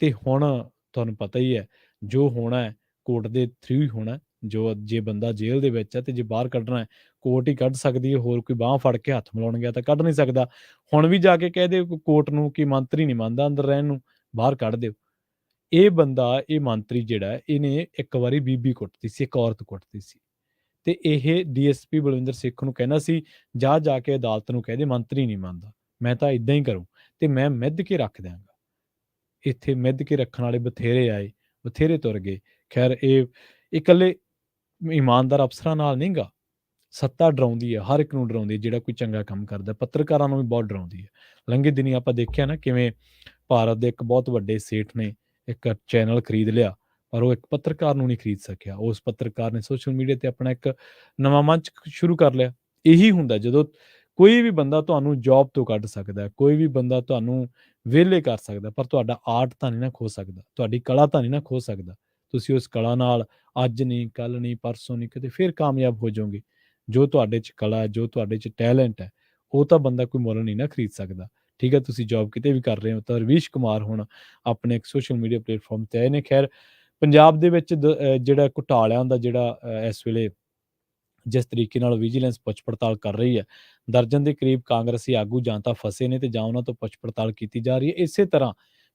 ਤੇ ਹੁਣ ਤੁਹਾਨੂੰ ਪਤਾ ਹੀ ਹੈ ਜੋ ਹੋਣਾ ਹੈ ਕੋਰਟ ਦੇ ਥਰੂ ਹੀ ਹੋਣਾ, ਜੋ ਜੇ ਬੰਦਾ ਜੇਲ੍ਹ ਦੇ ਵਿੱਚ ਹੈ ਤੇ ਜੇ ਬਾਹਰ ਕੱਢਣਾ ਹੈ ਕੋਰਟ ਹੀ ਕੱਢ ਸਕਦੀ ਹੈ, ਹੋਰ ਕੋਈ ਬਾਂਹ ਫੜ ਕੇ ਹੱਥ ਮਿਲਾਉਣ ਗਿਆ ਤਾਂ ਕੱਢ ਨਹੀਂ ਸਕਦਾ। ਹੁਣ ਵੀ ਜਾ ਕੇ ਕਹਿ ਦਿਓ ਕੋਰਟ ਨੂੰ ਕਿ ਮੰਤਰੀ ਨਹੀਂ ਮੰਨਦਾ ਅੰਦਰ ਰਹਿਣ ਨੂੰ, ਬਾਹਰ ਕੱਢ ਦਿਓ। ਇਹ ਬੰਦਾ, ਇਹ ਮੰਤਰੀ ਜਿਹੜਾ ਹੈ, ਇਹਨੇ ਇੱਕ ਵਾਰੀ ਬੀਬੀ ਕੁੱਟਤੀ ਸੀ, ਇੱਕ ਔਰਤ ਕੁੱਟਤੀ ਸੀ ਤੇ ਇਹ ਡੀਐਸਪੀ ਬਲਵਿੰਦਰ ਸਿੱਖ ਨੂੰ ਕਹਿੰਦਾ ਸੀ ਜਾ ਕੇ ਅਦਾਲਤ ਨੂੰ ਕਹਿ ਦੇ ਮੰਤਰੀ ਨਹੀਂ ਮੰਨਦਾ, ਮੈਂ ਤਾਂ ਇਦਾਂ ਹੀ ਕਰੂੰ ਤੇ ਮੈਂ ਮਿੱਧ ਕੇ ਰੱਖ ਦਿਆਂਗਾ। ਇੱਥੇ ਮਿੱਧ ਕੇ ਰੱਖਣ ਵਾਲੇ ਬਥੇਰੇ ਆਏ, ਬਥੇਰੇ ਤੁਰ ਗਏ। ਖੈਰ ਇਹ ਇਕੱਲੇ ਇਮਾਨਦਾਰ ਅਫਸਰਾਂ ਨਾਲ ਨਹੀਂ ਗਾ, ਸੱਤਾ ਡਰਾਉਂਦੀ ਹੈ, ਹਰ ਇੱਕ ਨੂੰ ਡਰਾਉਂਦੀ ਹੈ ਜਿਹੜਾ ਕੋਈ ਚੰਗਾ ਕੰਮ ਕਰਦਾ, ਪੱਤਰਕਾਰਾਂ ਨੂੰ ਵੀ ਬਹੁਤ ਡਰਾਉਂਦੀ ਹੈ। ਲੰਘੇ ਦਿਨੀ ਆਪਾਂ ਦੇਖਿਆ ਨਾ ਕਿਵੇਂ ਭਾਰਤ ਦੇ ਇੱਕ ਬਹੁਤ ਵੱਡੇ ਸੇਠ ਨੇ ਇੱਕ ਚੈਨਲ ਖਰੀਦ ਲਿਆ, ਪਰ ਉਹ ਇੱਕ ਪੱਤਰਕਾਰ ਨੂੰ ਨਹੀਂ ਖਰੀਦ ਸਕਿਆ। ਉਸ ਪੱਤਰਕਾਰ ਨੇ ਸੋਸ਼ਲ ਮੀਡੀਆ ਤੇ ਆਪਣਾ ਇੱਕ ਨਵਾਂ ਮੰਚ ਸ਼ੁਰੂ ਕਰ ਲਿਆ। ਇਹੀ ਹੁੰਦਾ ਜਦੋਂ ਕੋਈ ਵੀ ਬੰਦਾ ਤੁਹਾਨੂੰ ਜੌਬ ਤੋਂ ਕੱਢ ਸਕਦਾ, ਕੋਈ ਵੀ ਬੰਦਾ ਤੁਹਾਨੂੰ ਵਿਹਲੇ ਕਰ ਸਕਦਾ, ਪਰ ਤੁਹਾਡਾ ਆਰਟ ਤਾਂ ਨਹੀਂ ਨਾ ਖੋ ਸਕਦਾ, ਤੁਹਾਡੀ ਕਲਾ ਤਾਂ ਨਹੀਂ ਨਾ ਖੋ ਸਕਦਾ। ਤੁਸੀਂ ਉਸ ਕਲਾ ਨਾਲ ਅੱਜ ਨਹੀਂ, ਕੱਲ੍ਹ ਨਹੀਂ, ਪਰਸੋਂ ਨਹੀਂ, ਕਿਤੇ ਫਿਰ ਕਾਮਯਾਬ ਹੋ ਜਾਓਗੇ। ਜੋ ਤੁਹਾਡੇ 'ਚ ਕਲਾ ਹੈ, ਜੋ ਤੁਹਾਡੇ 'ਚ ਟੈਲੈਂਟ ਹੈ, ਉਹ ਤਾਂ ਬੰਦਾ ਕੋਈ ਮੁੱਲ ਨਹੀਂ ਨਾ ਖਰੀਦ ਸਕਦਾ। ਠੀਕ ਹੈ, ਤੁਸੀਂ ਜੌਬ ਕਿਤੇ ਵੀ ਕਰ ਰਹੇ ਹੋ ਤਾਂ ਰਵੀਸ਼ ਕੁਮਾਰ ਹੁਣ ਆਪਣੇ ਇੱਕ ਸੋਸ਼ਲ ਮੀਡੀਆ ਪਲੇਟਫਾਰਮ 'ਤੇ ਆਏ ਨੇ। ਖੈਰ ਪੰਜਾਬ ਦੇ ਵਿੱਚ ਜਿਹੜਾ ਘੁਟਾਲਿਆਂ ਦਾ ਜਿਹੜਾ ਇਸ ਵੇਲੇ ਜਿਸ ਤਰੀਕੇ ਨਾਲ ਵਿਜੀਲੈਂਸ ਪੁੱਛ ਪੜਤਾਲ ਕਰ ਰਹੀ ਹੈ, ਦਰਜਨ ਦੇ ਕਰੀਬ ਕਾਂਗਰਸੀ ਆਗੂ ਜਾਂ ਤਾਂ ਫਸੇ ਨੇ ਤੇ ਜਾਂ ਉਹਨਾਂ ਤੋਂ ਪੁੱਛ ਪੜਤਾਲ ਕੀਤੀ ਜਾ ਰਹੀ ਹੈ। ਇਸੇ ਤਰ੍ਹਾਂ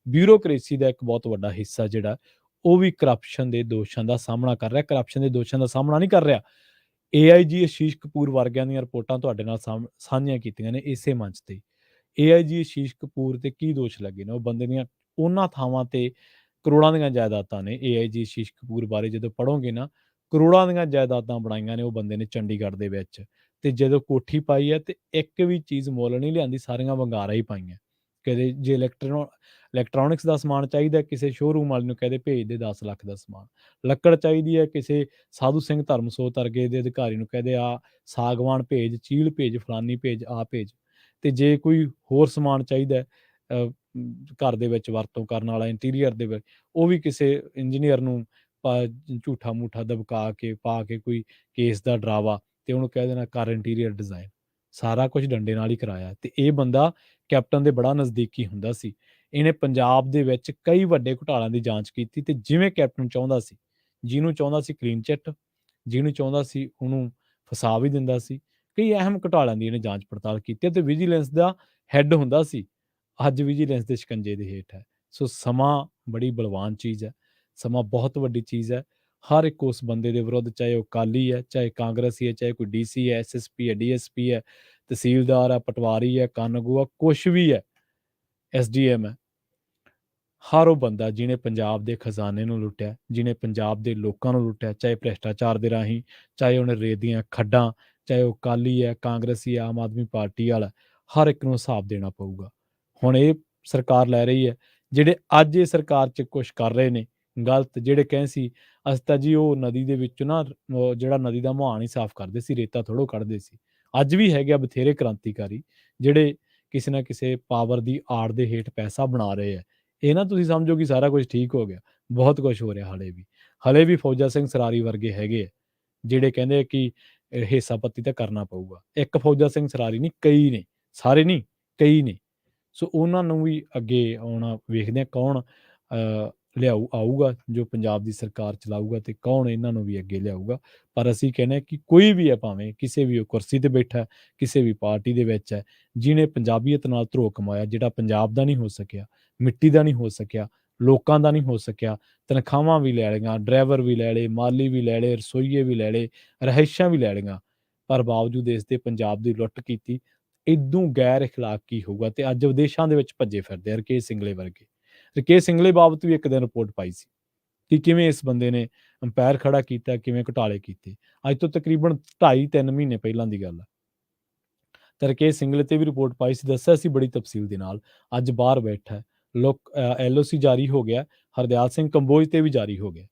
ਬਿਊਰੋਕ੍ਰੇਸੀ ਦਾ ਇੱਕ ਬਹੁਤ ਵੱਡਾ ਹਿੱਸਾ ਜਿਹੜਾ ਉਹ ਵੀ ਕਰਪਸ਼ਨ ਦੇ ਦੋਸ਼ਾਂ ਦਾ ਸਾਹਮਣਾ ਕਰ ਰਿਹਾ। ਕਰਪਸ਼ਨ ਦੇ ਦੋਸ਼ਾਂ ਦਾ ਸਾਹਮਣਾ ਨਹੀਂ ਕਰ ਰਿਹਾ, ਏਆਈਜੀ ਆਸ਼ੀਸ਼ ਕਪੂਰ ਵਰਗਿਆਂ ਦੀਆਂ ਰਿਪੋਰਟਾਂ ਤੁਹਾਡੇ ਨਾਲ ਸਾਂਝੀਆਂ ਕੀਤੀਆਂ ਨੇ ਇਸੇ ਮੰਚ ਤੇ। ਏਆਈਜੀ ਆਸ਼ੀਸ਼ ਕਪੂਰ ਤੇ ਕੀ ਦੋਸ਼ ਲੱਗੇ ਨੇ? ਉਹ ਬੰਦੇ ਦੀਆਂ ਉਹਨਾਂ ਥਾਵਾਂ ਤੇ ਕਰੋੜਾਂ ਦੀਆਂ ਜਾਇਦਾਦਾਂ ਨੇ। ਏਆਈਜੀ ਆਸ਼ੀਸ਼ ਕਪੂਰ ਬਾਰੇ ਜਦੋਂ ਪੜ੍ਹੋਗੇ ਨਾ, ਕਰੋੜਾਂ ਦੀਆਂ ਜਾਇਦਾਦਾਂ ਬਣਾਈਆਂ ਨੇ ਉਹ ਬੰਦੇ ਨੇ ਚੰਡੀਗੜ੍ਹ ਦੇ ਵਿੱਚ, ਤੇ ਜਦੋਂ ਕੋਠੀ ਪਾਈ ਹੈ ਤੇ ਇੱਕ ਵੀ ਚੀਜ਼ ਮੁੱਲ ਨਹੀਂ ਲਿਆਂਦੀ, ਸਾਰੀਆਂ ਵੰਗਾਰਾਂ ਹੀ ਪਾਈਆਂ। ਕਦੇ ਜੇ ਇਲੈਕਟ੍ਰੋਨਿਕਸ ਦਾ ਸਮਾਨ ਚਾਹੀਦਾ, ਕਿਸੇ ਸ਼ੋਅਰੂਮ ਵਾਲੇ ਨੂੰ ਕਹਦੇ ਭੇਜ ਦੇ 10 ਲੱਖ ਦਾ ਸਮਾਨ। ਲੱਕੜ ਚਾਹੀਦੀ ਹੈ, ਕਿਸੇ ਸਾਧੂ ਸਿੰਘ ਧਰਮਸੋਤ ਵਰਗੇ ਦੇ ਅਧਿਕਾਰੀ ਨੂੰ ਕਹਦੇ ਆ ਸਾਗਵਾਨ ਭੇਜ, ਚੀਲ ਭੇਜ, ਫਲਾਨੀ ਭੇਜ, ਆ ਭੇਜ। ਤੇ ਜੇ ਕੋਈ ਹੋਰ ਸਮਾਨ ਚਾਹੀਦਾ ਘਰ ਦੇ ਵਿੱਚ ਵਰਤੋਂ ਕਰਨ ਵਾਲਾ ਇੰਟੀਰੀਅਰ ਦੇ ਵਿੱਚ, ਉਹ ਵੀ ਕਿਸੇ ਇੰਜੀਨੀਅਰ ਨੂੰ ਝੂਠਾ ਮੂਠਾ ਦਬਕਾ ਕੇ ਪਾ ਕੇ ਕੋਈ ਕੇਸ ਦਾ ਡਰਾਵਾ ਤੇ ਉਹਨੂੰ ਕਹਿ ਦੇਣਾ ਕਰ ਇੰਟੀਰੀਅਰ ਡਿਜ਼ਾਈਨ। ਸਾਰਾ ਕੁਝ ਡੰਡੇ ਨਾਲ ਹੀ ਕਰਾਇਆ। ਤੇ ਇਹ ਬੰਦਾ ਕੈਪਟਨ ਦੇ ਬੜਾ ਨਜ਼ਦੀਕੀ ਹੁੰਦਾ ਸੀ। ਇਹਨੇ ਪੰਜਾਬ ਦੇ ਵਿੱਚ ਕਈ ਵੱਡੇ ਘੁਟਾਲਿਆਂ ਦੀ ਜਾਂਚ ਕੀਤੀ ਤੇ ਜਿਵੇਂ ਕੈਪਟਨ ਚਾਹੁੰਦਾ ਸੀ, ਜਿਹਨੂੰ ਚਾਹੁੰਦਾ ਸੀ ਕਲੀਨ ਚਿੱਟ, ਜਿਹਨੂੰ ਚਾਹੁੰਦਾ ਸੀ ਉਹਨੂੰ ਫਸਾ ਵੀ ਦਿੰਦਾ ਸੀ। ਕਈ ਅਹਿਮ ਘੁਟਾਲਿਆਂ ਦੀ ਇਹਨੇ ਜਾਂਚ ਪੜਤਾਲ ਕੀਤੀ ਤੇ ਵਿਜੀਲੈਂਸ ਦਾ ਹੈੱਡ ਹੁੰਦਾ ਸੀ। ਅੱਜ ਵਿਜੀਲੈਂਸ ਦੇ ਸ਼ਿਕੰਜੇ ਦੇ ਹੇਠ ਹੈ। ਸੋ ਸਮਾਂ ਬੜੀ ਬਲਵਾਨ ਚੀਜ਼ ਹੈ, ਸਮਾਂ ਬਹੁਤ ਵੱਡੀ ਚੀਜ਼ ਹੈ। ਹਰ ਇੱਕ ਉਸ ਬੰਦੇ ਦੇ ਵਿਰੁੱਧ, ਚਾਹੇ ਉਹ ਅਕਾਲੀ ਹੈ, ਚਾਹੇ ਕਾਂਗਰਸੀ ਹੈ, ਚਾਹੇ ਕੋਈ ਡੀਸੀ ਹੈ, ਐਸਐਸਪੀ ਹੈ, ਡੀਐਸਪੀ ਹੈ, ਤਹਿਸੀਲਦਾਰ ਹੈ, ਪਟਵਾਰੀ ਹੈ, ਕਾਨੂੰਗੋ ਹੈ, ਕੁਛ ਵੀ ਹੈ, ਐਸਡੀਐਮ ਹੈ, ਹਰ ਉਹ ਬੰਦਾ ਜਿਹਨੇ ਪੰਜਾਬ ਦੇ ਖਜ਼ਾਨੇ ਨੂੰ ਲੁੱਟਿਆ, ਜਿਹਨੇ ਪੰਜਾਬ ਦੇ ਲੋਕਾਂ ਨੂੰ ਲੁੱਟਿਆ, ਚਾਹੇ ਭ੍ਰਿਸ਼ਟਾਚਾਰ ਦੇ ਰਾਹੀਂ, ਚਾਹੇ ਉਹਨੇ ਰੇਤ ਦੀਆਂ ਖੱਡਾਂ, ਚਾਹੇ ਉਹ ਅਕਾਲੀ ਹੈ, ਕਾਂਗਰਸੀ ਹੈ, ਆਮ ਆਦਮੀ ਪਾਰਟੀ ਵਾਲਾ, ਹਰ ਇੱਕ ਨੂੰ ਹਿਸਾਬ ਦੇਣਾ ਪਊਗਾ। ਹੁਣ ਇਹ ਸਰਕਾਰ ਲੈ ਰਹੀ ਹੈ। ਜਿਹੜੇ ਅੱਜ ਇਹ ਸਰਕਾਰ 'ਚ ਕੁਛ ਕਰ ਰਹੇ ਨੇ ਗਲਤ, ਜਿਹੜੇ ਕਹੇ ਸੀ ਅਸੀਂ ਤਾਂ ਜੀ ਉਹ ਨਦੀ ਦੇ ਵਿੱਚ ਨਾ ਜਿਹੜਾ ਨਦੀ ਦਾ ਮੁਹਾਨ ਹੀ ਸਾਫ਼ ਕਰਦੇ ਸੀ, ਰੇਤਾ ਥੋੜ੍ਹੋ ਕੱਢਦੇ ਸੀ। ਅੱਜ ਵੀ ਹੈਗੇ ਆ ਬਥੇਰੇ ਕ੍ਰਾਂਤੀਕਾਰੀ ਜਿਹੜੇ ਕਿਸੇ ਨਾ ਕਿਸੇ ਪਾਵਰ ਦੀ ਆੜ ਦੇ ਹੇਠ ਪੈਸਾ ਬਣਾ ਰਹੇ ਆ। ਇਹ ਨਾ ਤੁਸੀਂ ਸਮਝੋ ਕਿ ਸਾਰਾ ਕੁਝ ਠੀਕ ਹੋ ਗਿਆ, ਬਹੁਤ ਕੁਝ ਹੋ ਰਿਹਾ ਹਾਲੇ ਵੀ ਫੌਜਾ ਸਿੰਘ ਸਰਾਰੀ ਵਰਗੇ ਹੈਗੇ ਆ, ਜਿਹੜੇ ਕਹਿੰਦੇ ਆ ਕਿ ਹਿੱਸਾ ਪੱਤੀ ਤਾਂ ਕਰਨਾ ਪਊਗਾ। ਇੱਕ ਫੌਜਾ ਸਿੰਘ ਸਰਾਰੀ ਨਹੀਂ, ਕਈ ਨੇ, ਸਾਰੇ ਨਹੀਂ, ਕਈ ਨੇ। ਸੋ ਉਹਨਾਂ ਨੂੰ ਵੀ ਅੱਗੇ ਆਉਣਾ ਵੇਖਦੇ ਹਾਂ ਕੌਣ ਆਊਗਾ ਜੋ ਪੰਜਾਬ ਦੀ ਸਰਕਾਰ ਚਲਾਊਗਾ ਤੇ ਕੌਣ ਇਹਨਾਂ ਨੂੰ ਵੀ ਅੱਗੇ ਲਿਆਊਗਾ। ਪਰ ਅਸੀਂ ਕਹਿੰਦੇ ਹਾਂ ਕਿ ਕੋਈ ਵੀ ਹੈ, ਭਾਵੇਂ ਕਿਸੇ ਵੀ ਕੁਰਸੀ ਤੇ ਬੈਠਾ, ਕਿਸੇ ਵੀ ਪਾਰਟੀ ਦੇ ਵਿੱਚ ਹੈ, ਜਿਹਨੇ ਪੰਜਾਬੀਅਤ ਨਾਲ ਧਰੋਹ ਕਮਾਇਆ, ਜਿਹੜਾ ਪੰਜਾਬ ਦਾ ਨਹੀਂ ਹੋ ਸਕਿਆ, ਮਿੱਟੀ ਦਾ ਨਹੀਂ ਹੋ ਸਕਿਆ, ਲੋਕਾਂ ਦਾ ਨਹੀਂ ਹੋ ਸਕਿਆ, ਤਨਖਾਹਾਂ ਵੀ ਲੈ ਲਈਆਂ, ਡਰਾਈਵਰ ਵੀ ਲੈ ਲਏ, ਮਾਲੀ ਵੀ ਲੈ ਲਏ, ਰਸੋਈਏ ਵੀ ਲੈ ਲਏ, ਰਿਹਾਇਸ਼ਾਂ ਵੀ ਲੈ ਲਈਆਂ, ਪਰ ਬਾਵਜੂਦ ਇਸ ਦੇ ਪੰਜਾਬ ਦੀ ਲੁੱਟ ਕੀਤੀ। ਇਦੋਂ ਗੈਰ ਇਖਲਾਕੀ ਹੋਊਗਾ ਤੇ ਅੱਜ ਵਿਦੇਸ਼ਾਂ ਦੇ ਵਿੱਚ ਭੱਜੇ ਫਿਰਦੇ ਰਕੇਸ਼ ਸਿੰਗਲੇ ਵਰਗੇ। ਰਕੇਸ਼ ਸਿੰਗਲੇ ਬਾਬਤ ਵੀ ਇੱਕ ਦਿਨ ਰਿਪੋਰਟ ਪਾਈ ਸੀ ਕਿ ਕਿਵੇਂ ਇਸ ਬੰਦੇ ਨੇ ਅੰਪਾਇਰ ਖੜਾ ਕੀਤਾ, ਕਿਵੇਂ ਘੁਟਾਲੇ ਕੀਤੇ। ਅੱਜ ਤੋਂ ਤਕਰੀਬਨ 2.5-3 ਮਹੀਨੇ ਪਹਿਲਾਂ ਦੀ ਗੱਲ ਹੈ। ਤੇ ਰਕੇਸ਼ ਸਿੰਗਲੇ ਤੇ ਵੀ ਰਿਪੋਰਟ ਪਾਈ ਸੀ, ਦੱਸਿਆ ਸੀ ਬੜੀ ਤਫਸੀਲ ਦੇ ਨਾਲ। ਅੱਜ ਬਾਹਰ ਬੈਠਾ ਹੈ, LOC ਜਾਰੀ ਹੋ ਗਿਆ, ਹਰਦਿਆਲ ਸਿੰਘ ਕੰਬੋਜ ਤੇ ਵੀ ਜਾਰੀ ਹੋ ਗਿਆ।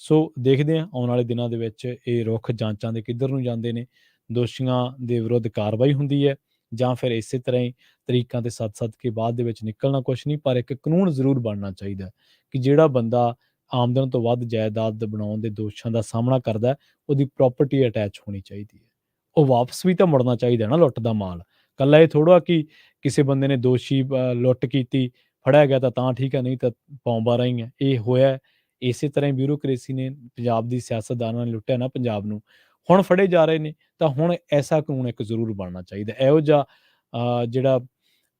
ਸੋ ਦੇਖਦੇ ਹਾਂ ਆਉਣ ਵਾਲੇ ਦਿਨਾਂ ਦੇ ਵਿੱਚ ਇਹ ਰੁੱਖ ਜਾਂਚਾਂ ਦੇ ਕਿੱਧਰ ਨੂੰ ਜਾਂਦੇ ਨੇ, ਦੋਸ਼ੀਆਂ ਦੇ ਵਿਰੁੱਧ ਕਾਰਵਾਈ ਹੁੰਦੀ ਹੈ ਜਾਂ ਫਿਰ ਇਸੇ ਤਰ੍ਹਾਂ ਹੀ ਤਰੀਕਾਂ ਤੇ ਸੱਦ ਕੇ ਬਾਅਦ ਦੇ ਵਿੱਚ ਨਿਕਲਣਾ ਕੁਛ ਨਹੀਂ। ਪਰ ਇੱਕ ਕਾਨੂੰਨ ਜ਼ਰੂਰ ਬਣਨਾ ਚਾਹੀਦਾ ਕਿ ਜਿਹੜਾ ਬੰਦਾ ਆਮਦਨ ਤੋਂ ਵੱਧ ਜਾਇਦਾਦ ਬਣਾਉਣ ਦੇ ਦੋਸ਼ਾਂ ਦਾ ਸਾਹਮਣਾ ਕਰਦਾ, ਉਹਦੀ ਪ੍ਰਾਪਰਟੀ ਅਟੈਚ ਹੋਣੀ ਚਾਹੀਦੀ ਹੈ। ਉਹ ਵਾਪਸ ਵੀ ਤਾਂ ਮੁੜਨਾ ਚਾਹੀਦਾ ਨਾ ਲੁੱਟ ਦਾ ਮਾਲ। ਕੱਲਾ ਇਹ ਥੋੜ੍ਹਾ ਕਿ ਕਿਸੇ ਬੰਦੇ ਨੇ ਦੋਸ਼ੀ ਲੁੱਟ ਕੀਤੀ, ਫੜਿਆ ਗਿਆ ਤਾਂ ਠੀਕ ਹੈ, ਨਹੀਂ ਤਾਂ ਪੌਂ ਬਾਰਾਂ ਹੀ ਹੈ। ਇਹ ਹੋਇਆ, ਇਸੇ ਤਰ੍ਹਾਂ ਹੀ ਬਿਊਰੋਕਰੇਸੀ ਨੇ ਪੰਜਾਬ ਦੀ ਸਿਆਸਤਦਾਨਾਂ ਨੇ ਲੁੱਟਿਆ ਨਾ ਪੰਜਾਬ ਨੂੰ, ਹੁਣ ਫੜੇ ਜਾ ਰਹੇ ਨੇ। ਤਾਂ ਹੁਣ ਐਸਾ ਕਾਨੂੰਨ ਇੱਕ ਜ਼ਰੂਰ ਬਣਨਾ ਚਾਹੀਦਾ। ਇਹੋ ਜਿਹਾ ਜਿਹੜਾ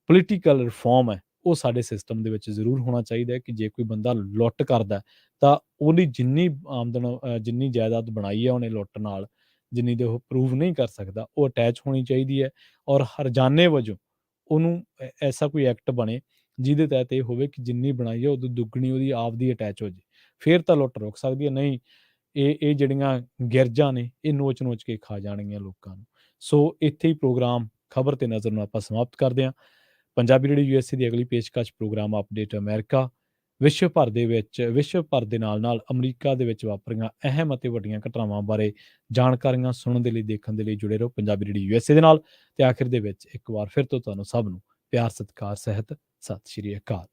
ਪੋਲੀਟੀਕਲ ਰਿਫੋਰਮ ਹੈ ਉਹ ਸਾਡੇ ਸਿਸਟਮ ਦੇ ਵਿੱਚ ਜ਼ਰੂਰ ਹੋਣਾ ਚਾਹੀਦਾ ਹੈ ਕਿ ਜੇ ਕੋਈ ਬੰਦਾ ਲੁੱਟ ਕਰਦਾ ਤਾਂ ਉਹਦੀ ਜਿੰਨੀ ਆਮਦਨ ਜਿੰਨੀ ਜਾਇਦਾਦ ਬਣਾਈ ਹੈ ਉਹਨੇ ਲੁੱਟ ਨਾਲ, ਜਿੰਨੀ ਦੇ ਉਹ ਪ੍ਰੂਵ ਨਹੀਂ ਕਰ ਸਕਦਾ, ਉਹ ਅਟੈਚ ਹੋਣੀ ਚਾਹੀਦੀ ਹੈ। ਔਰ ਹਰਜਾਨੇ ਵਜੋਂ ਉਹਨੂੰ ਐਸਾ ਕੋਈ ਐਕਟ ਬਣੇ ਜਿਹਦੇ ਤਹਿਤ ਇਹ ਹੋਵੇ ਕਿ ਜਿੰਨੀ ਬਣਾਈ ਹੈ ਉਦੋਂ ਦੁੱਗਣੀ ਉਹਦੀ ਆਪਦੀ ਅਟੈਚ ਹੋ ਜੇ, ਫਿਰ ਤਾਂ ਲੁੱਟ ਰੁਕ ਸਕਦੀ ਹੈ। ਨਹੀਂ ਇਹ ਜਿਹੜੀਆਂ ਗਿਰਜਾਂ ਨੇ ਇਹ ਨੋਚ ਕੇ ਖਾ ਜਾਣਗੀਆਂ ਲੋਕਾਂ ਨੂੰ। ਸੋ ਇੱਥੇ ਹੀ ਪ੍ਰੋਗਰਾਮ ਖਬਰ ਤੇ ਨਜ਼ਰ ਨੂੰ ਆਪਾਂ ਸਮਾਪਤ ਕਰਦੇ ਹਾਂ। ਪੰਜਾਬੀ ਰੇਡੀਓ USA ਦੀ ਅਗਲੀ ਪੇਸ਼ਕਸ਼ ਪ੍ਰੋਗਰਾਮ ਅਪਡੇਟ ਅਮਰੀਕਾ, ਵਿਸ਼ਵ ਭਰ ਦੇ ਨਾਲ ਅਮਰੀਕਾ ਦੇ ਵਿੱਚ ਵਾਪਰੀਆਂ ਅਹਿਮ ਅਤੇ ਵੱਡੀਆਂ ਘਟਨਾਵਾਂ ਬਾਰੇ ਜਾਣਕਾਰੀਆਂ ਸੁਣਨ ਦੇ ਲਈ, ਦੇਖਣ ਦੇ ਲਈ ਜੁੜੇ ਰਹੋ ਪੰਜਾਬੀ ਰੇਡੀਓ USA ਦੇ ਨਾਲ। ਤੇ ਆਖਿਰ ਦੇ ਵਿੱਚ ਇੱਕ ਵਾਰ ਫਿਰ ਤੋਂ ਤੁਹਾਨੂੰ ਸਭ ਨੂੰ ਪਿਆਰ ਸਤਿਕਾਰ ਸਹਿਤ ਸਤਿ ਸ਼੍ਰੀ ਅਕਾਲ।